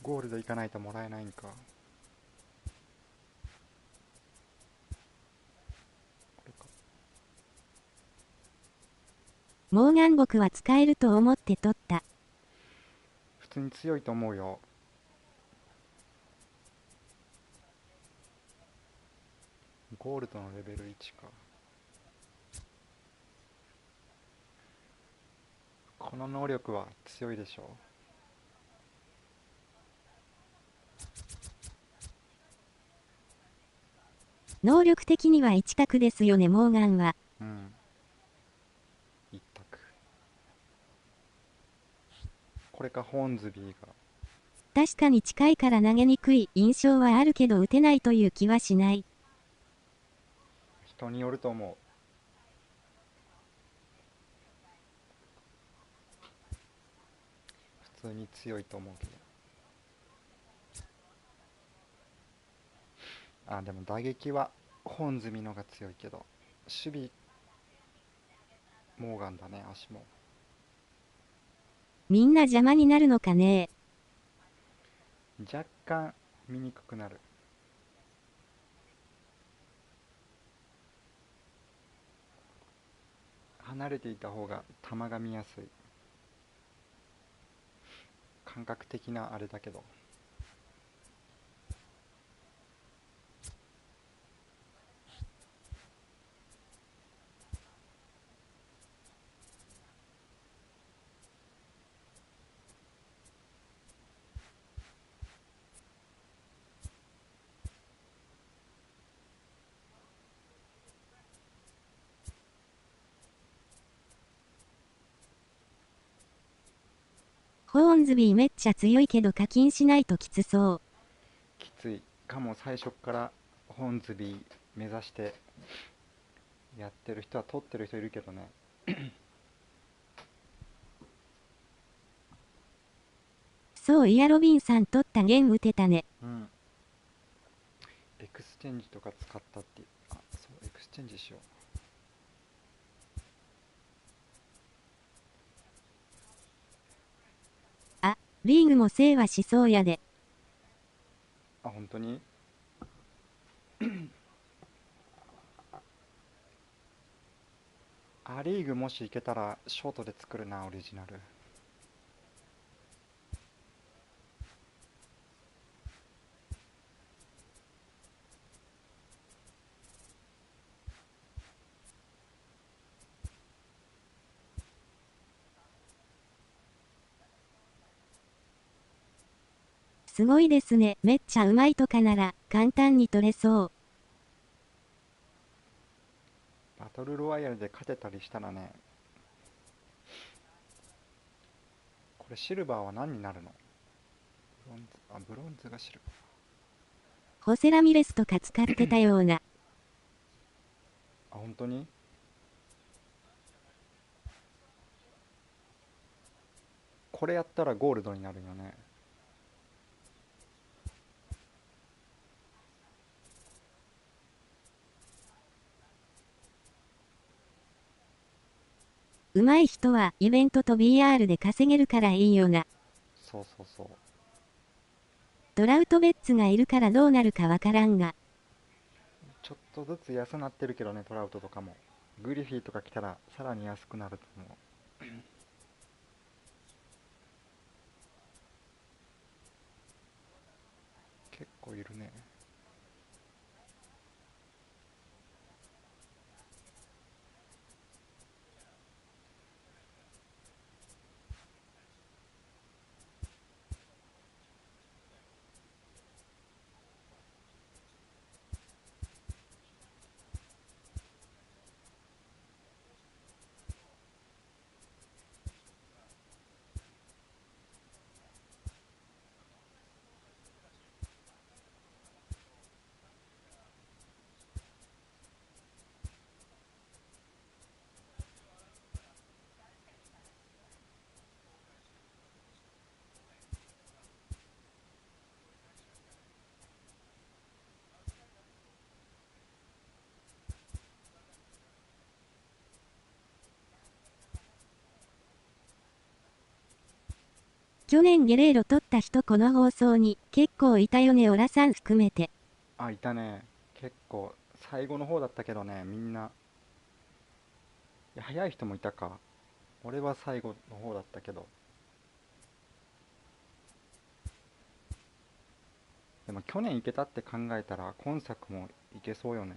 ゴールド行かないともらえないんか。これか。モーガン僕は使えると思って取った。普通に強いと思うよ。ゴールドのレベル1か。この能力は強いでしょう。能力的には一択ですよね、モーガンは。うん。一択。これかホーンズビーが。確かに近いから投げにくい印象はあるけど打てないという気はしない。人によると思う。普通に強いと思うけど。あ、でも打撃は本積みのが強いけど、守備モーガンだね。足もみんな邪魔になるのかね。若干見にくくなる。離れていた方が球が見やすい。感覚的なあれだけど。ホーンズビーめっちゃ強いけど課金しないときつそう。きついかも。最初からホーンズビー目指してやってる人は取ってる人いるけどね。そういやロビンさん取った弦打てたね。うん。エクスチェンジとか使ったって、あ、そう、エクスチェンジしよあ、リーグも清和しそうやで。う。あ、本当にアリーグもし行けたらショートで作るな、オリジナル。すごいですね。めっちゃうまいとかなら簡単に取れそう。バトルロワイヤルで勝てたりしたらね。これシルバーは何になるの？ブロンズ、あ、ブロンズがシルバホセラミレスとか使ってたような。ー。あ、本当に？これやったらゴールドになるよね。上手い人はイベントと BR で稼げるからいいよな。そうそうそう。トラウトベッツがいるからどうなるかわからんが。ちょっとずつ安なってるけどね、トラウトとかも。グリフィーとか来たらさらに安くなると思う。結構いるね。去年ゲレーロ取った人この放送に結構いたよね、オラさん含めて。あ、いたね。結構最後の方だったけどね、みんな。いや、早い人もいたか。俺は最後の方だったけど。でも去年いけたって考えたら今作もいけそうよね。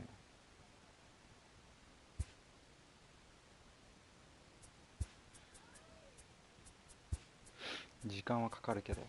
時間はかかるけど。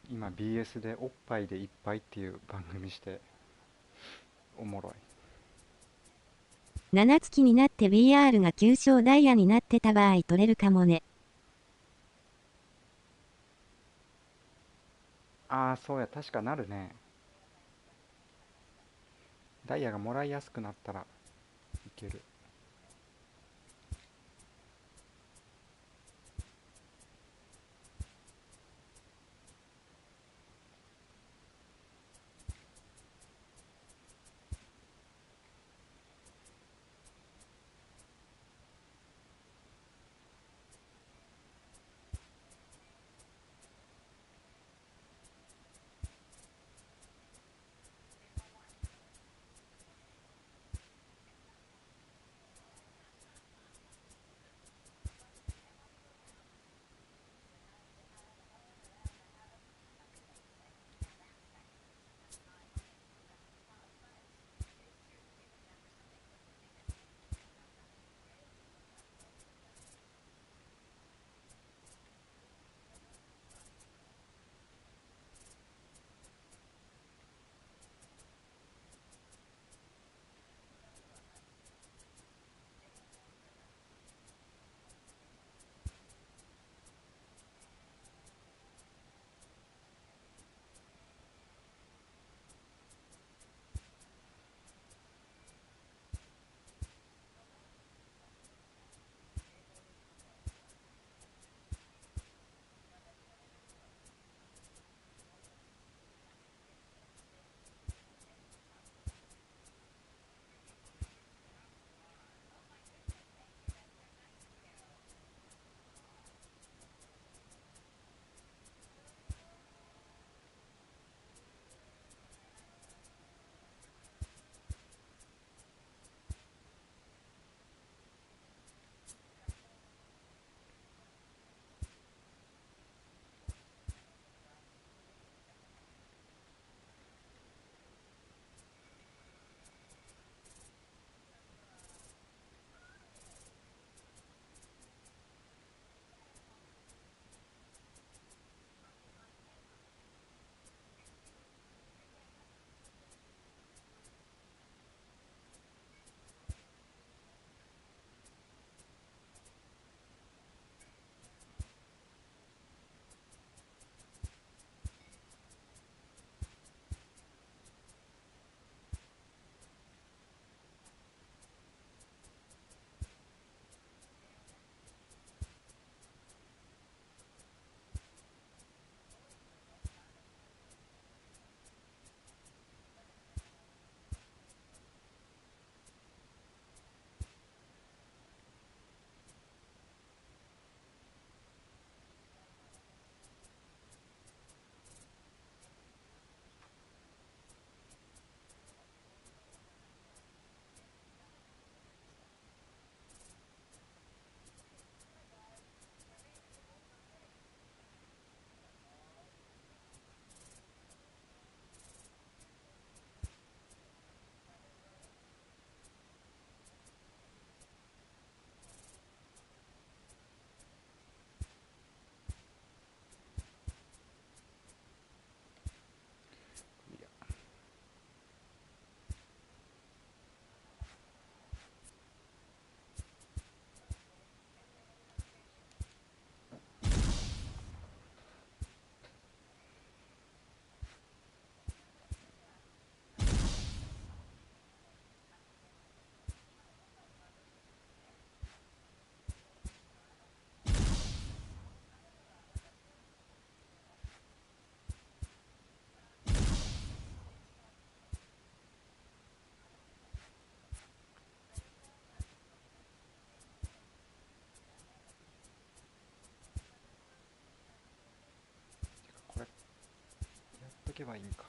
今 BS でおっぱいでいっぱいっていう番組しておもろい。7月になって BR が9勝ダイヤになってた場合取れるかもね。ああ、そうや、確かなるね。ダイヤがもらいやすくなったらいける。けばいいんか。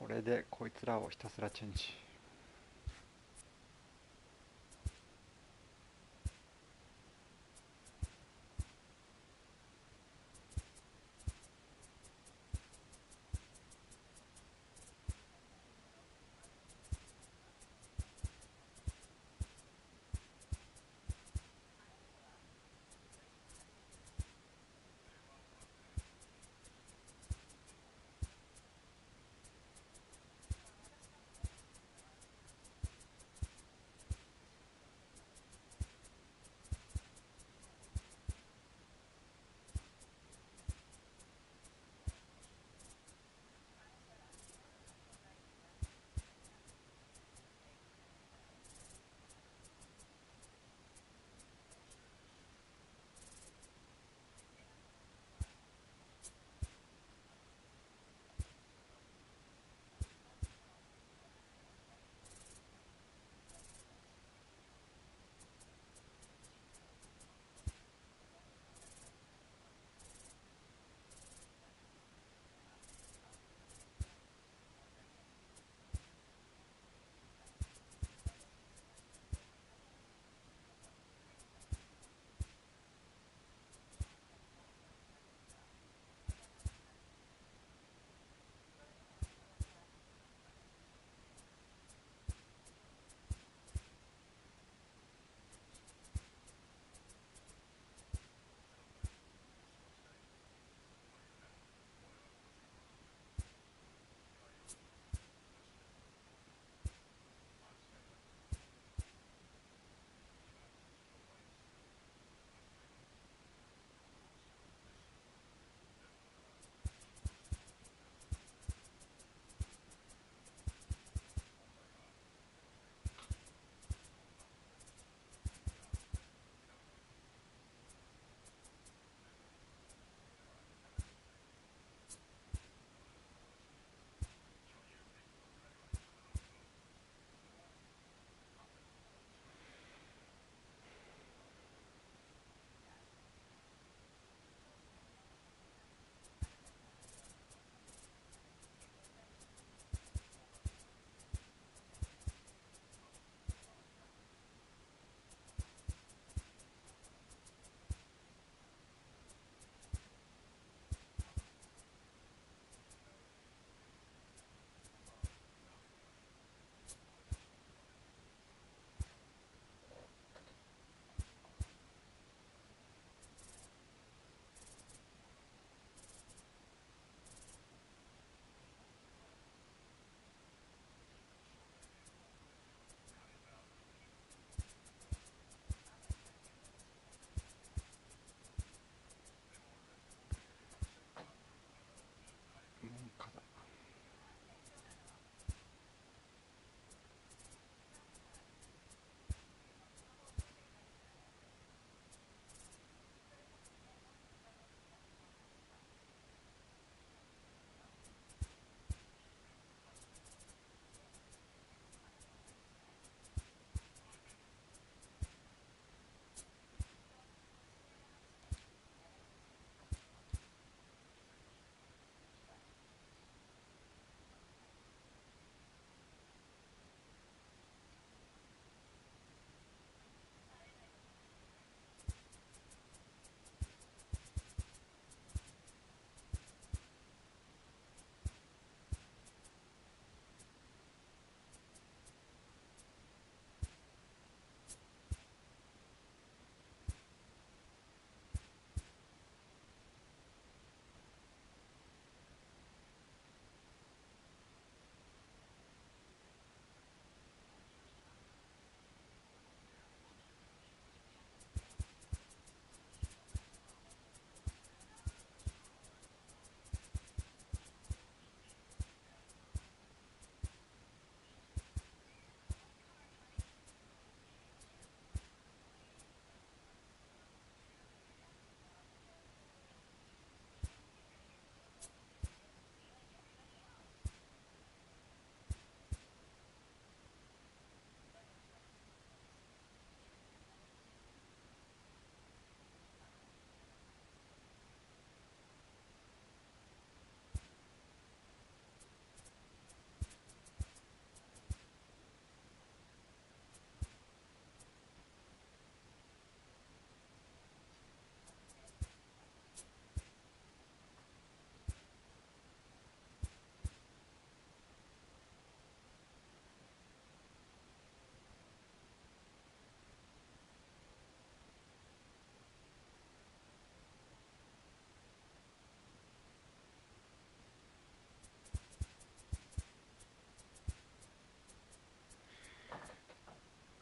これでこいつらをひたすらチェンジ。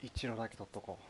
一路だけ取っとこう。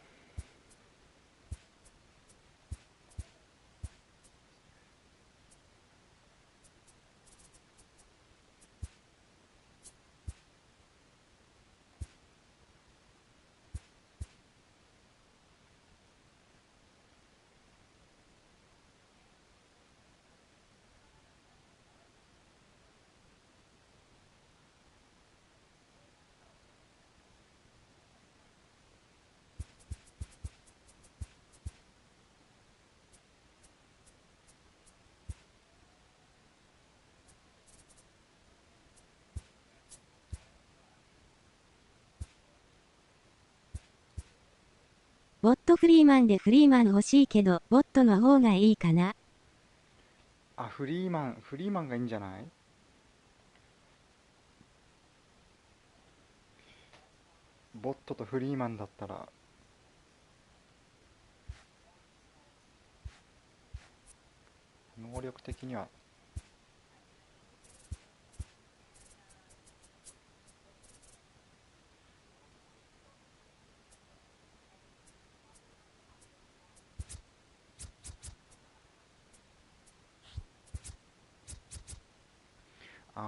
ボットフリーマンでフリーマン欲しいけど、ボットの方がいいかな。あ、フリーマンがいいんじゃない？ボットとフリーマンだったら能力的には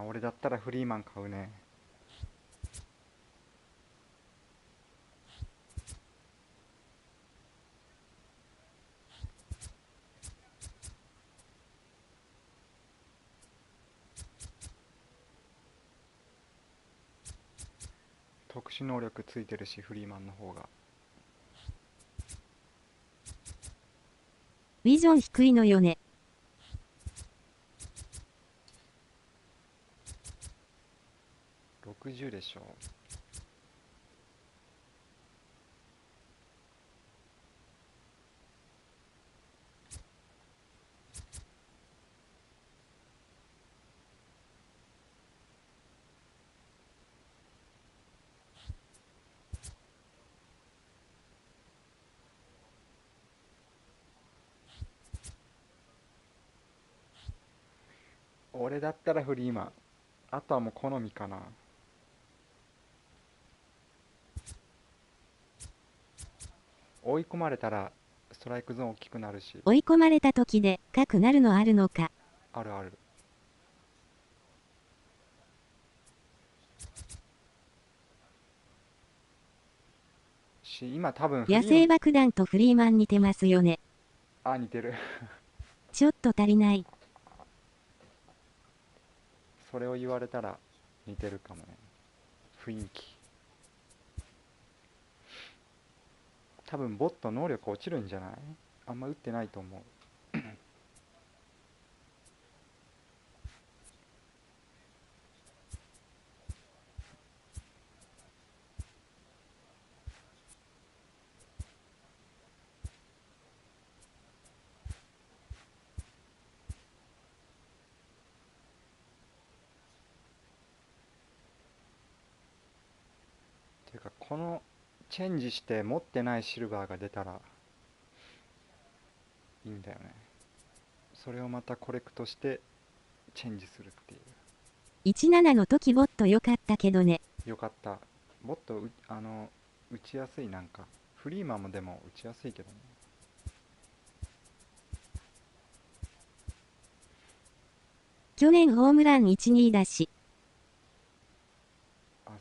俺だったらフリーマン買うね。特殊能力ついてるし、フリーマンの方が。ビジョン低いのよね。60でしょ。俺だったらフリーマン。あとはもう好みかな。追い込まれたらストライクゾーン大きくなるし。追い込まれた時でかくなるのあるのか。あるある。今多分野生爆弾とフリーマン似てますよね。似てる。ちょっと足りない。それを言われたら似てるかもね。雰囲気。多分ボット能力落ちるんじゃない？あんま打ってないと思う。ていうかこのチェンジして持ってないシルバーが出たらいいんだよね。それをまたコレクトしてチェンジするっていう。17の時ボット良かったけどね。よかった。ボット打ちやすい。なんかフリーマンもでも打ちやすいけどね。去年ホームラン1、2だし。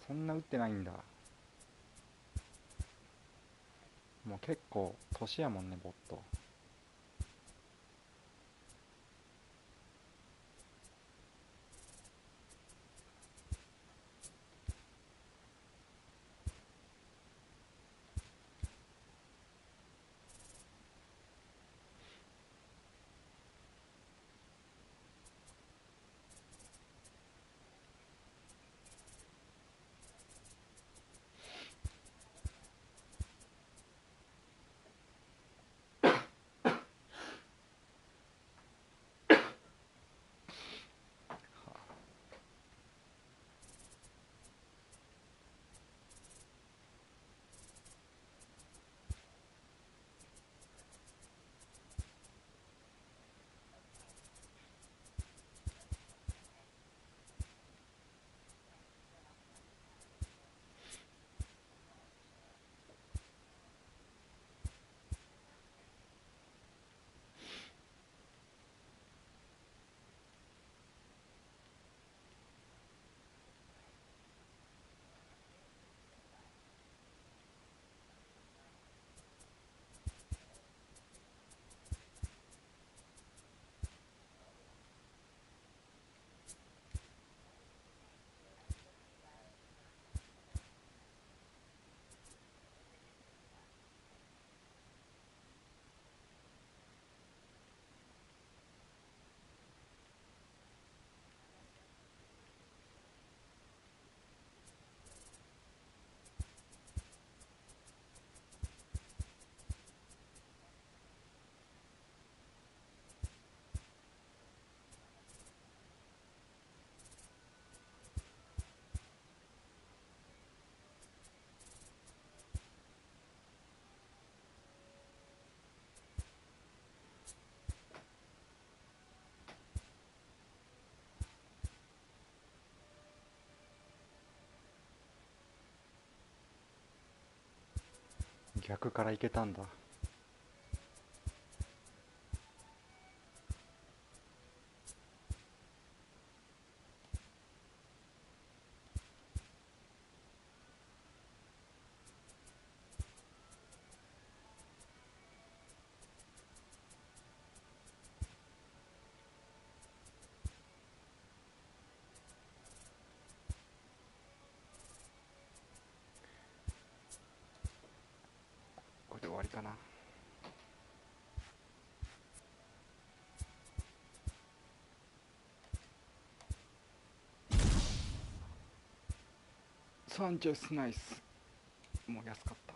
そんな打ってないんだ。もう結構年やもんね、ボット。逆からいけたんだ。これで終わりかな。サンチェスナイス。もう安かった。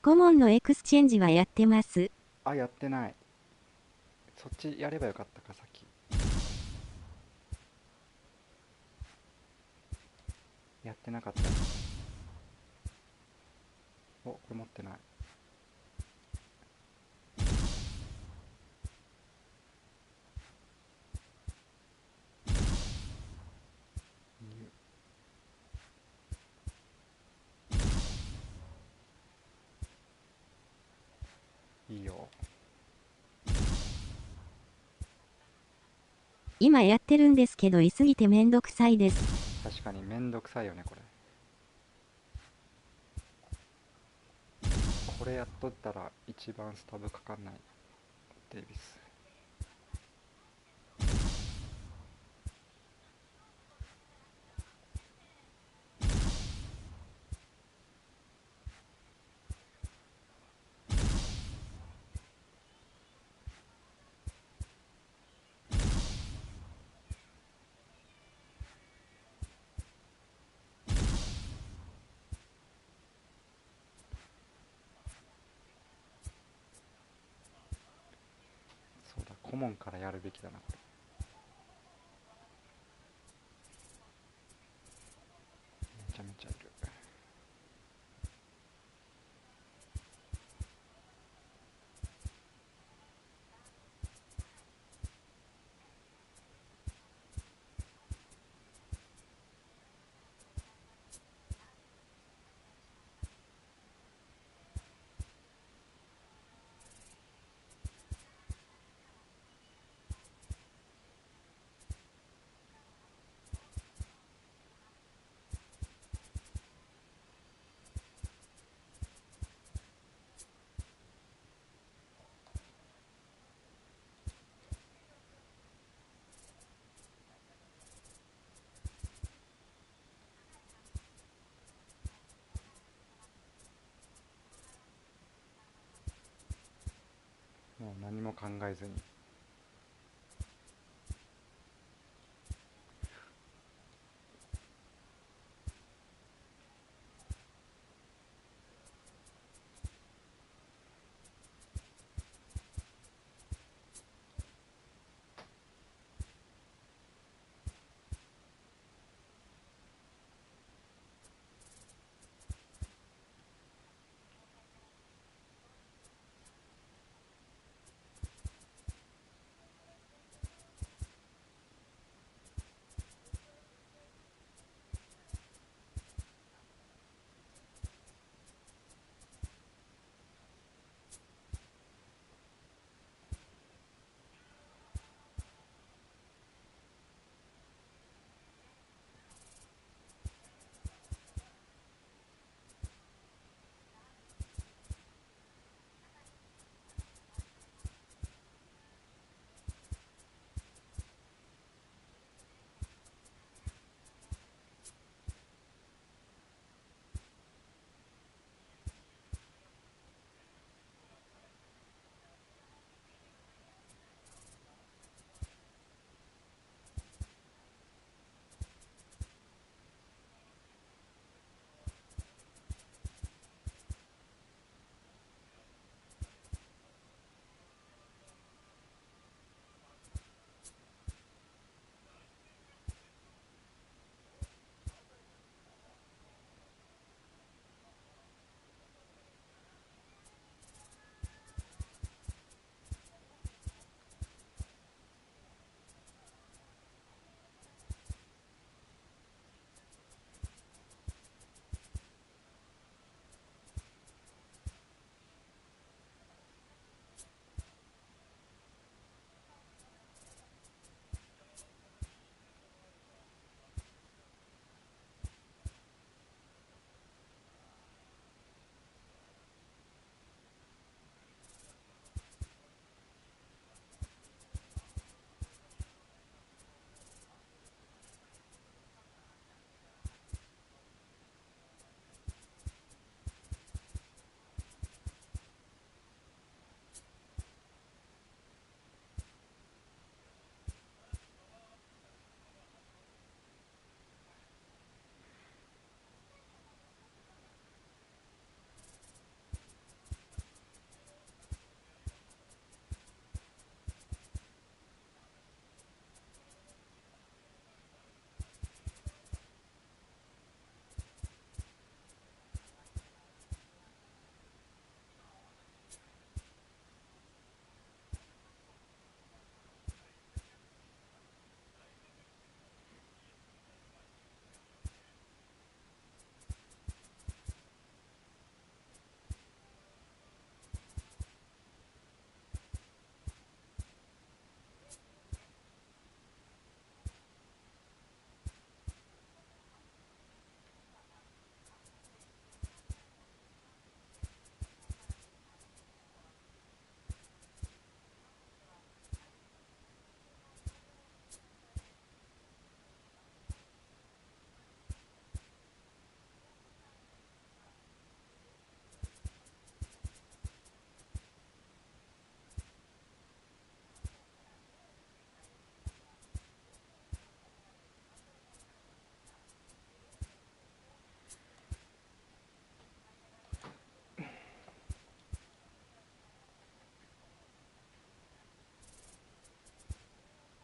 コモンのエクスチェンジはやってます？あ、やってない。そっちやればよかったか、さっき。やってなかった。お、これ持ってない。いいよ。今やってるんですけど、居すぎてめんどくさいです。確かにめんどくさいよね、これ。これやっとったら一番スタブかかんない。デイビス。そうだ、コモンからやるべきだな、これ。めちゃめちゃいる。もう何も考えずに。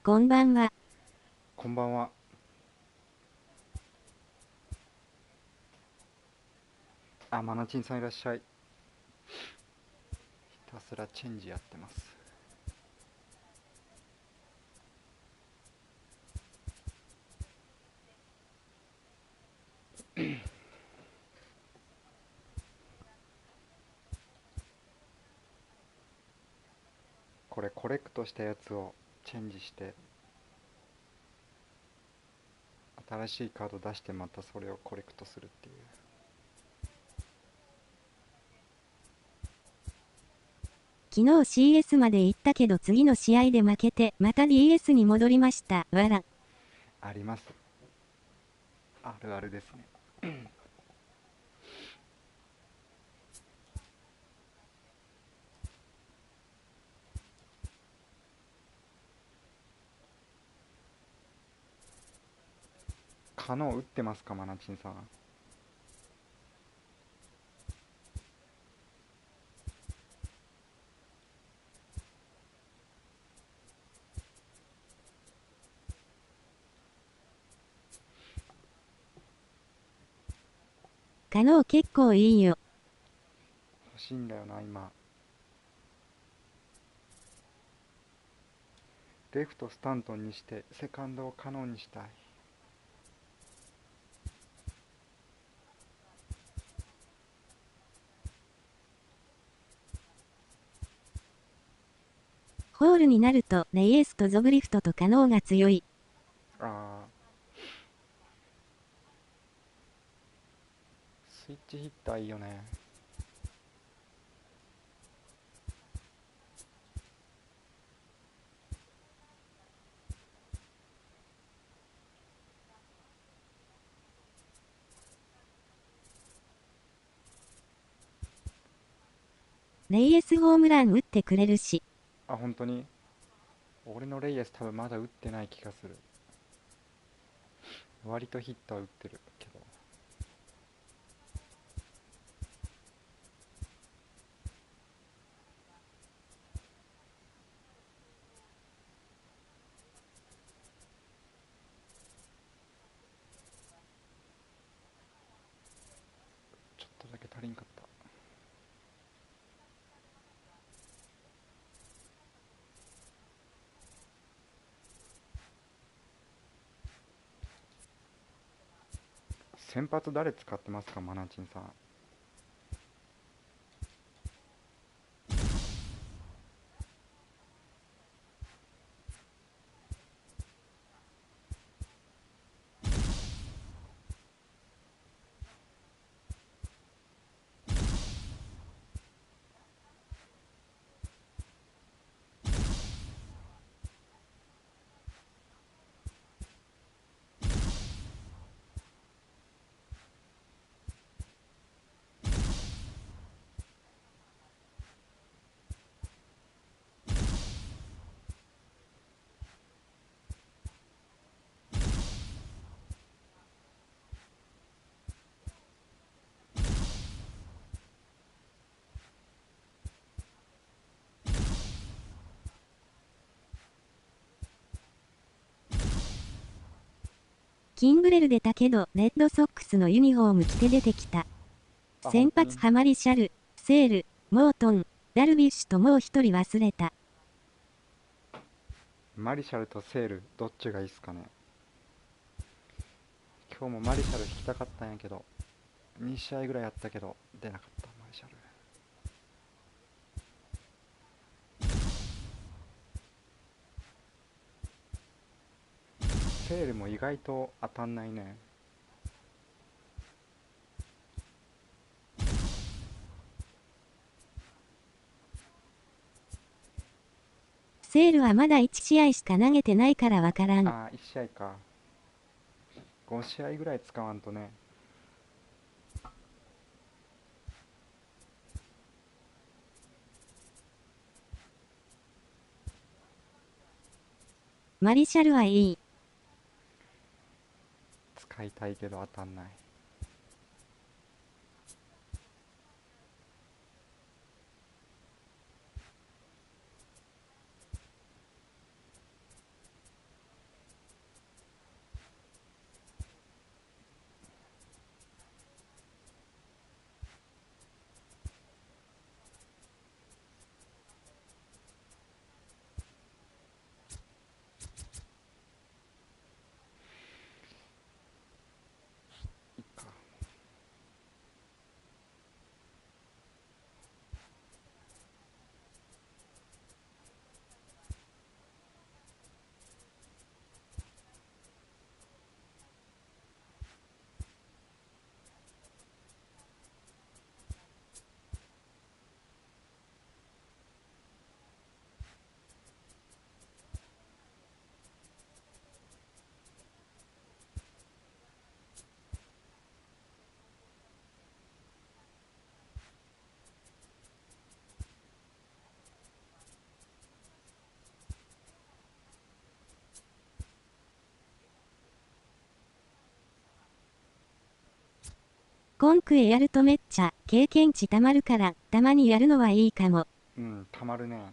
こんばんは。こんばんは。あ、マナチンさんいらっしゃい。ひたすらチェンジやってます。これコレクトしたやつをチェンジして新しいカード出してまたそれをコレクトするっていう。昨日 CS まで行ったけど次の試合で負けてまた DS に戻りました。わら。あります。あるあるですね。カノ打ってますか、マナチンさん。カノ結構いいよ。欲しいんだよな今。レフトスタントンにしてセカンドをカノンにしたい。ホールになるとレイエスとゾブリフトとカノが強い。ああ、スイッチヒッターいいよね。レイエスホームラン打ってくれるし。あ、本当に俺のレイエス多分まだ打ってない気がする。割とヒットは打ってるけど。ちょっとだけ足りんかった。先発誰使ってますか、マナチンさん。キンブレル出たけどレッドソックスのユニフォーム着て出てきた。先発ハマリシャル、セール、モートン、ダルビッシュともう一人忘れた。マリシャルとセールどっちがいいっすかね。今日もマリシャル引きたかったんやけど2試合ぐらいやったけど出なかった。マリシャルセールも意外と当たんないね。セールはまだ1試合しか投げてないからわからん。ああ、1試合か。5試合ぐらい使わんとね。マリシャルはいい。使いたいけど当たんない。今クエやるとめっちゃ経験値たまるから、たまにやるのはいいかも。うん、たまるね。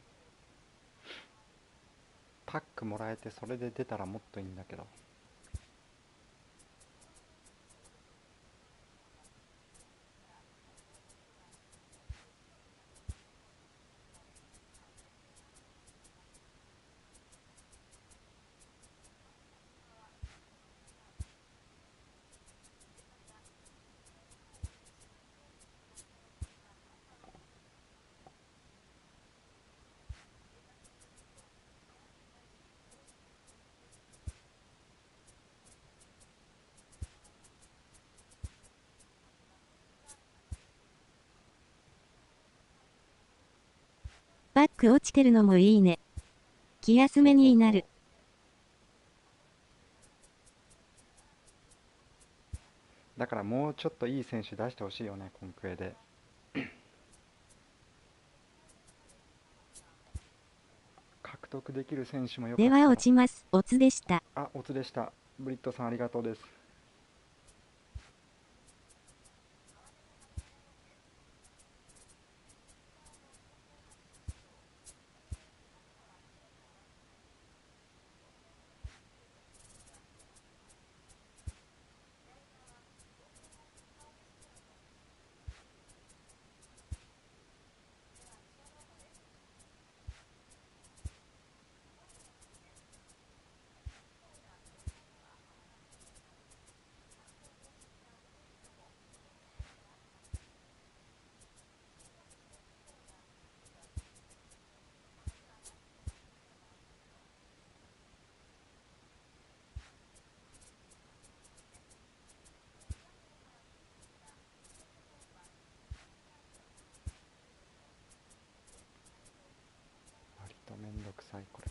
パックもらえてそれで出たらもっといいんだけど。バック落ちてるのもいいね。気休めになる。だからもうちょっといい選手出してほしいよね、コンクエで。獲得できる選手もよかったら。では落ちます。オツでした。あ、オツでした。ブリットさんありがとうです。割とめんどくさいこれ。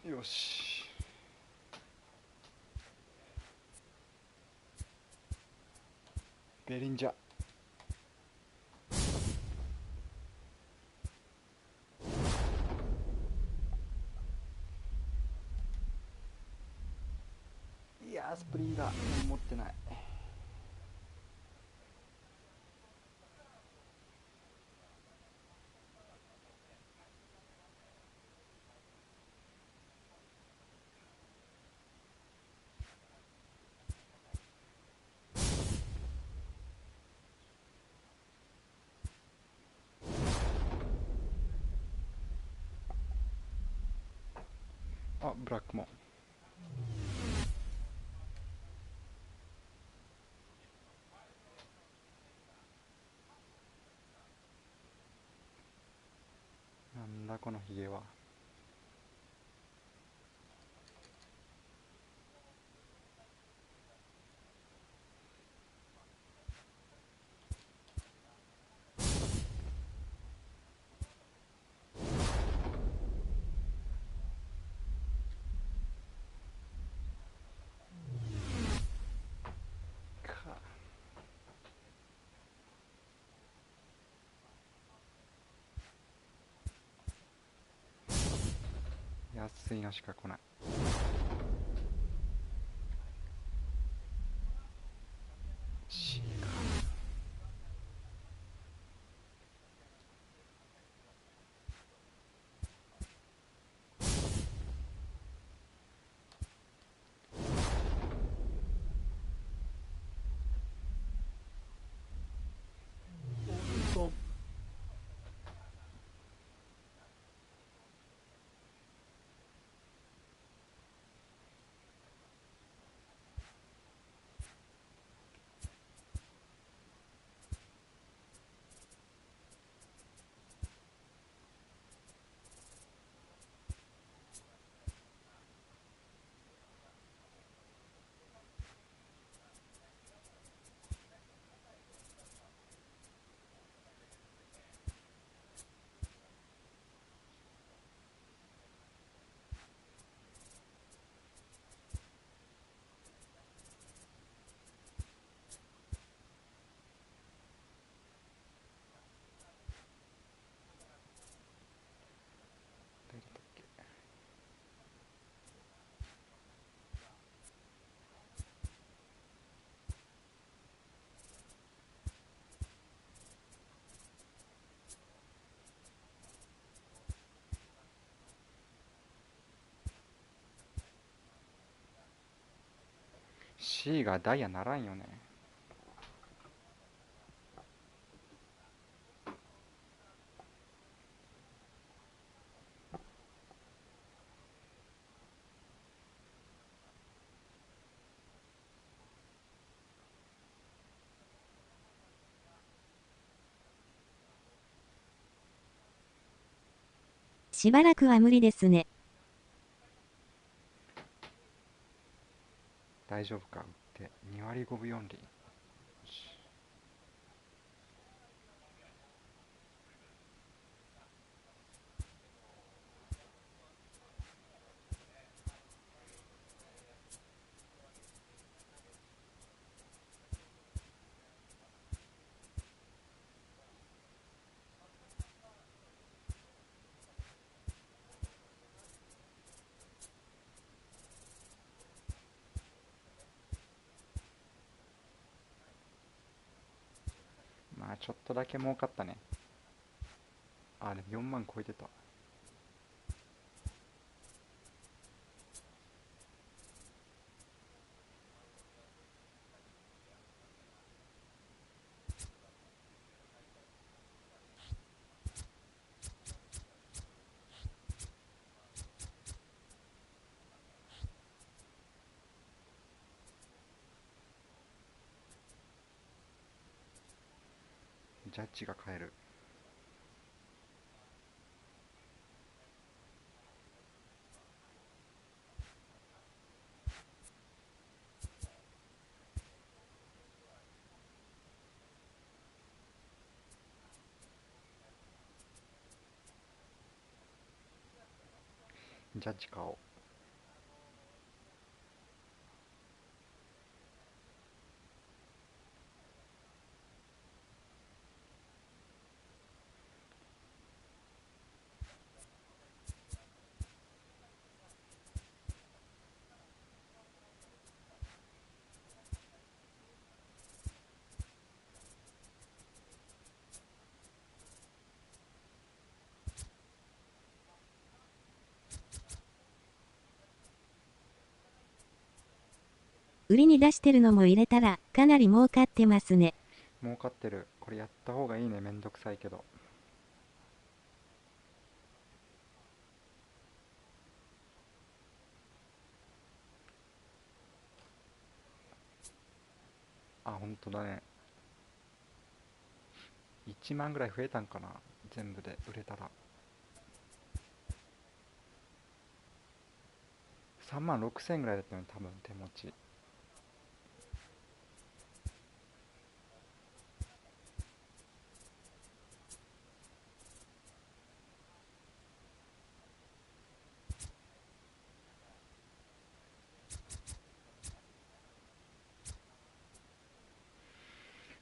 よし。ベリンジャー。いやー、スプリンガー持ってない。あ、ブラックモン。なんだこのヒゲは。安いのしか来ない。C か。C がダイヤならんよね。しばらくは無理ですね。大丈夫か。打って2割5分4厘。まあちょっとだけ儲かったね。あ、でも4万超えてた。ジャッジが変える。ジャッジ買おう。売りに出してるのも入れたらかなり儲かってますね。儲かってる。これやった方がいいね。めんどくさいけど。あ、ほんとだね。1万ぐらい増えたんかな、全部で売れたら。3万6千ぐらいだったのに多分手持ち。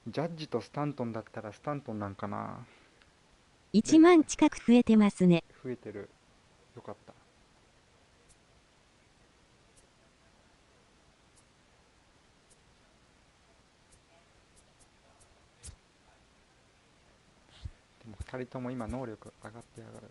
ジャッジとスタントンだったらスタントンなんかな。1万近く増えてますね。増えてる。よかった。でも2人とも今能力上がってやがる。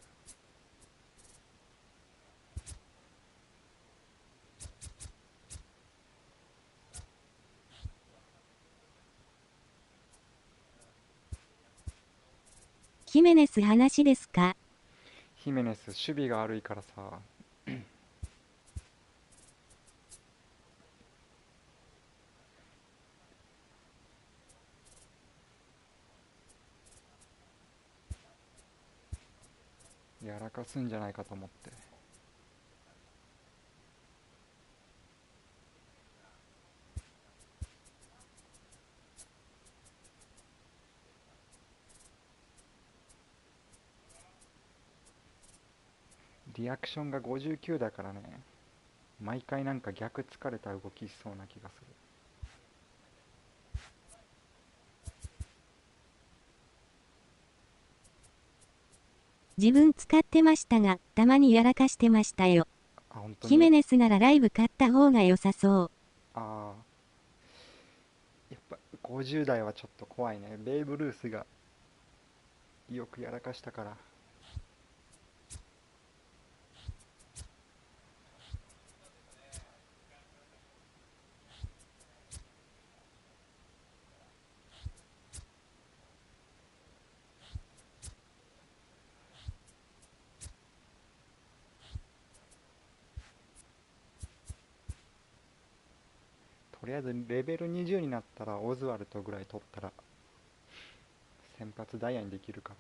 ヒメネス話ですか？ヒメネス守備が悪いからさ。やらかすんじゃないかと思って。リアクションが59だからね。毎回なんか逆疲れた動きしそうな気がする。自分使ってましたが、たまにやらかしてましたよ。あ、本当に。ヒメネスならライブ買った方が良さそう。ああ。やっぱ50代はちょっと怖いね。ベーブ・ルースがよくやらかしたから。とりあえずレベル20になったらオズワルドぐらい取ったら先発ダイヤにできるから。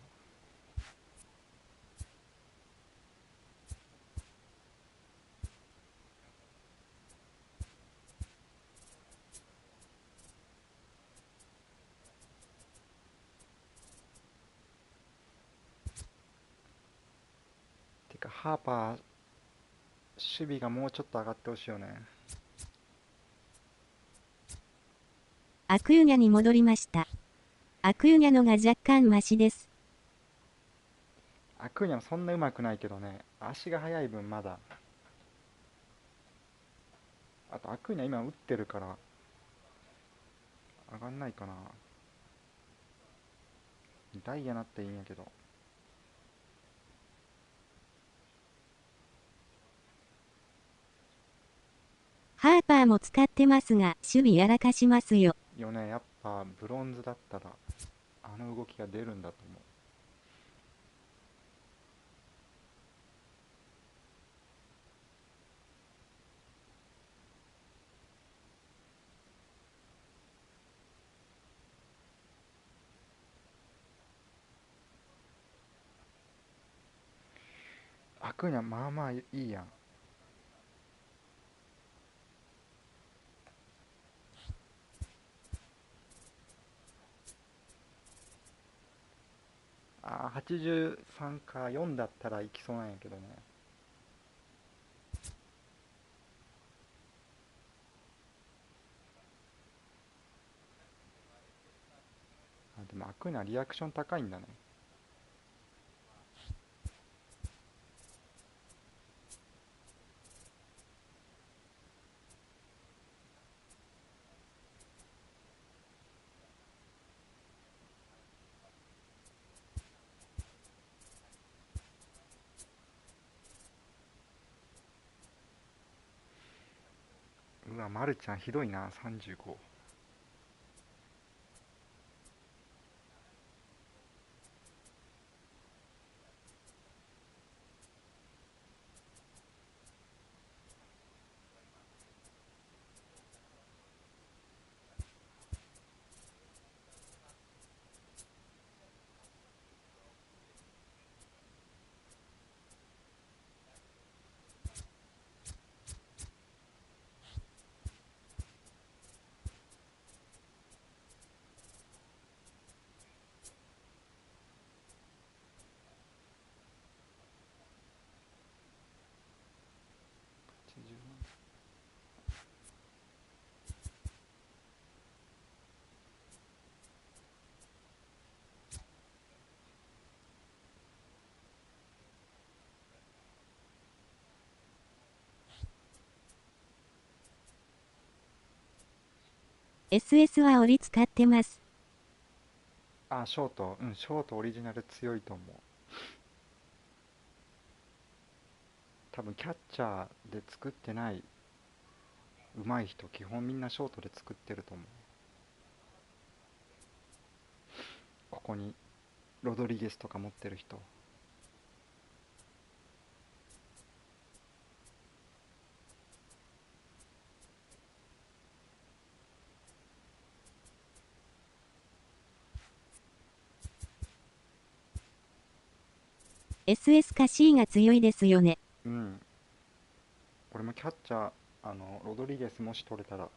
てかハーパー守備がもうちょっと上がってほしいよね。アクユニャに戻りました。アクユニャのが若干マシです。アクーニャもそんな上手くないけどね、足が速い分まだ。あとアクーニャ今打ってるから上がんないかな。ダイヤなっていいんやけど。ハーパーも使ってますが、守備やらかしますよ。よね、やっぱブロンズだったらあの動きが出るんだと思う。アクーニャまあまあいいやん。あー83か4だったらいきそうなんやけどね。あ、でもアクーニャリアクション高いんだね。うわわ、まるちゃんひどいな、35。SS は折り使ってます。あ、ショート、ショートオリジナル強いと思う。多分キャッチャーで作ってない上手い人、基本みんなショートで作ってると思う。ここにロドリゲスとか持ってる人。SS か C が強いですよね。うん。俺もキャッチャー、ロドリゲスもし取れたら、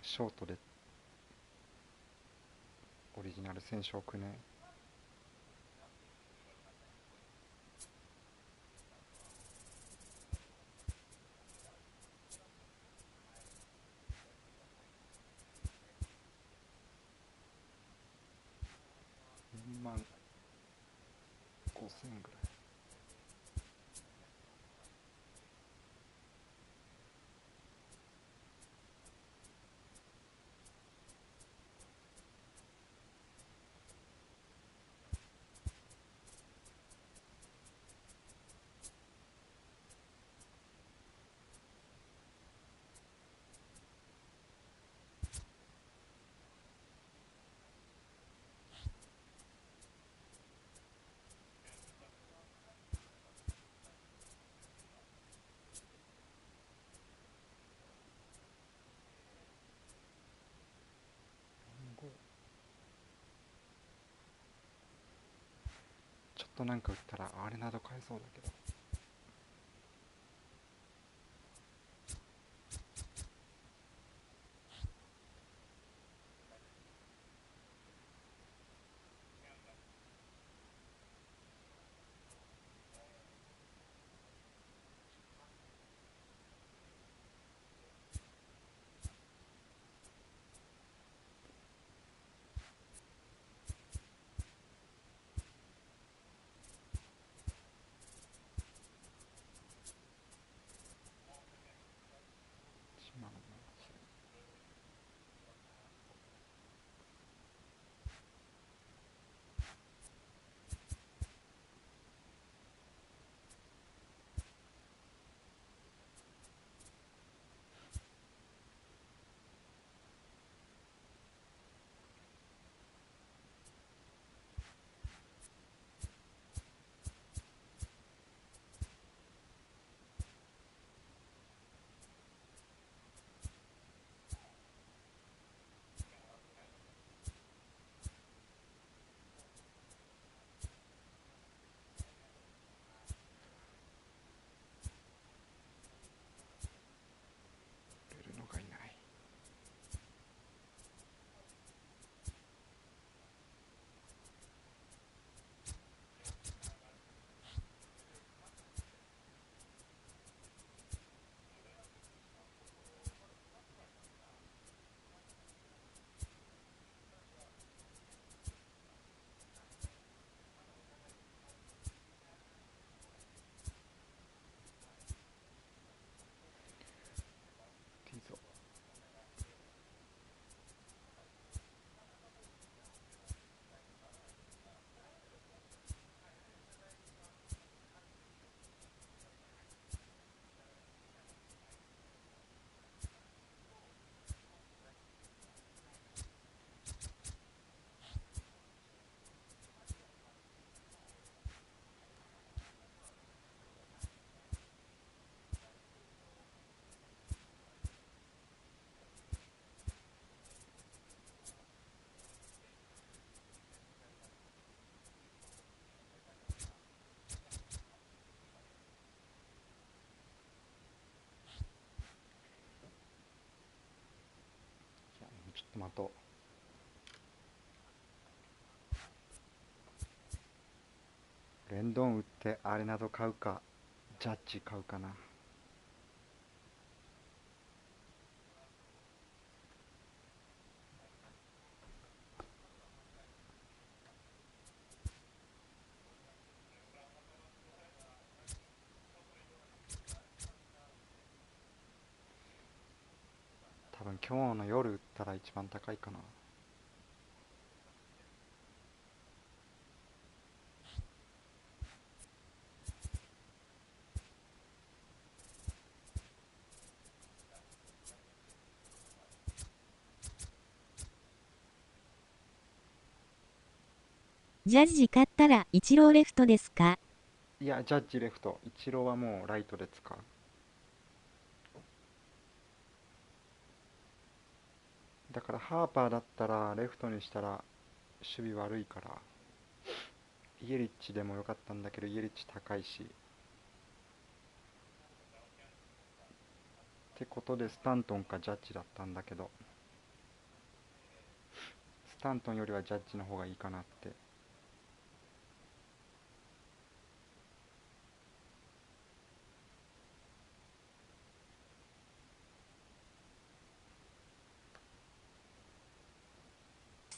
ショートでオリジナル選手置くね。4万5000ぐらい。ちょっとなんか打ったらアレナド買えそうだけど。的。レンドン打ってアレナド買うかジャッジ買うかな。多分今日の夜打ったら一番高いかな。ジャッジ買ったらイチローレフトですか？いや、ジャッジレフト。イチローはもうライトで使う。だからハーパーだったらレフトにしたら守備悪いから、イエリッチでもよかったんだけど、イエリッチ高いし。ってことでスタントンかジャッジだったんだけど、スタントンよりはジャッジの方がいいかなって。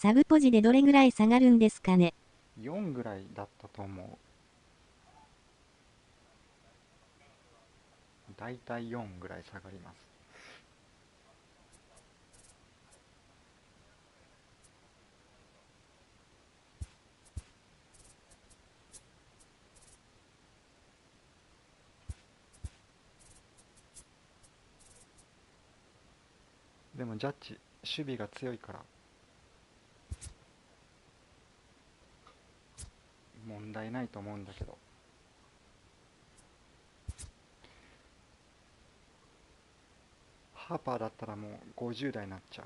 サブポジでどれぐらい下がるんですかね。4ぐらいだったと思う。だいたい4ぐらい下がります。でもジャッジ守備が強いから問題ないと思うんだけど、ハーパーだったらもう50代になっちゃう。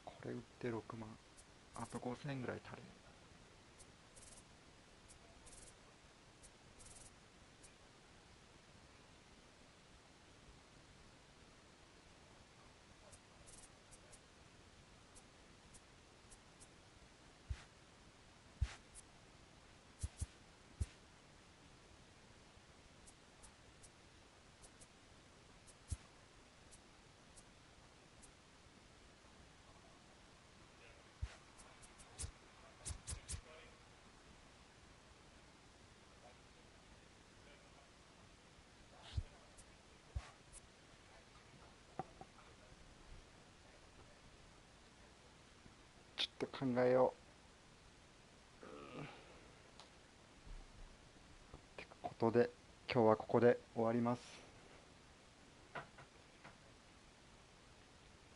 これ売って6万、あと5000円ぐらい足りる。ちょっと考えよう。ってことで今日はここで終わります。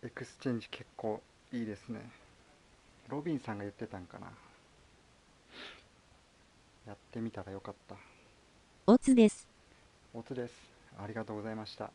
エクスチェンジ結構いいですね。ロビンさんが言ってたんかな。やってみたらよかった。オツです。オツです。ありがとうございました。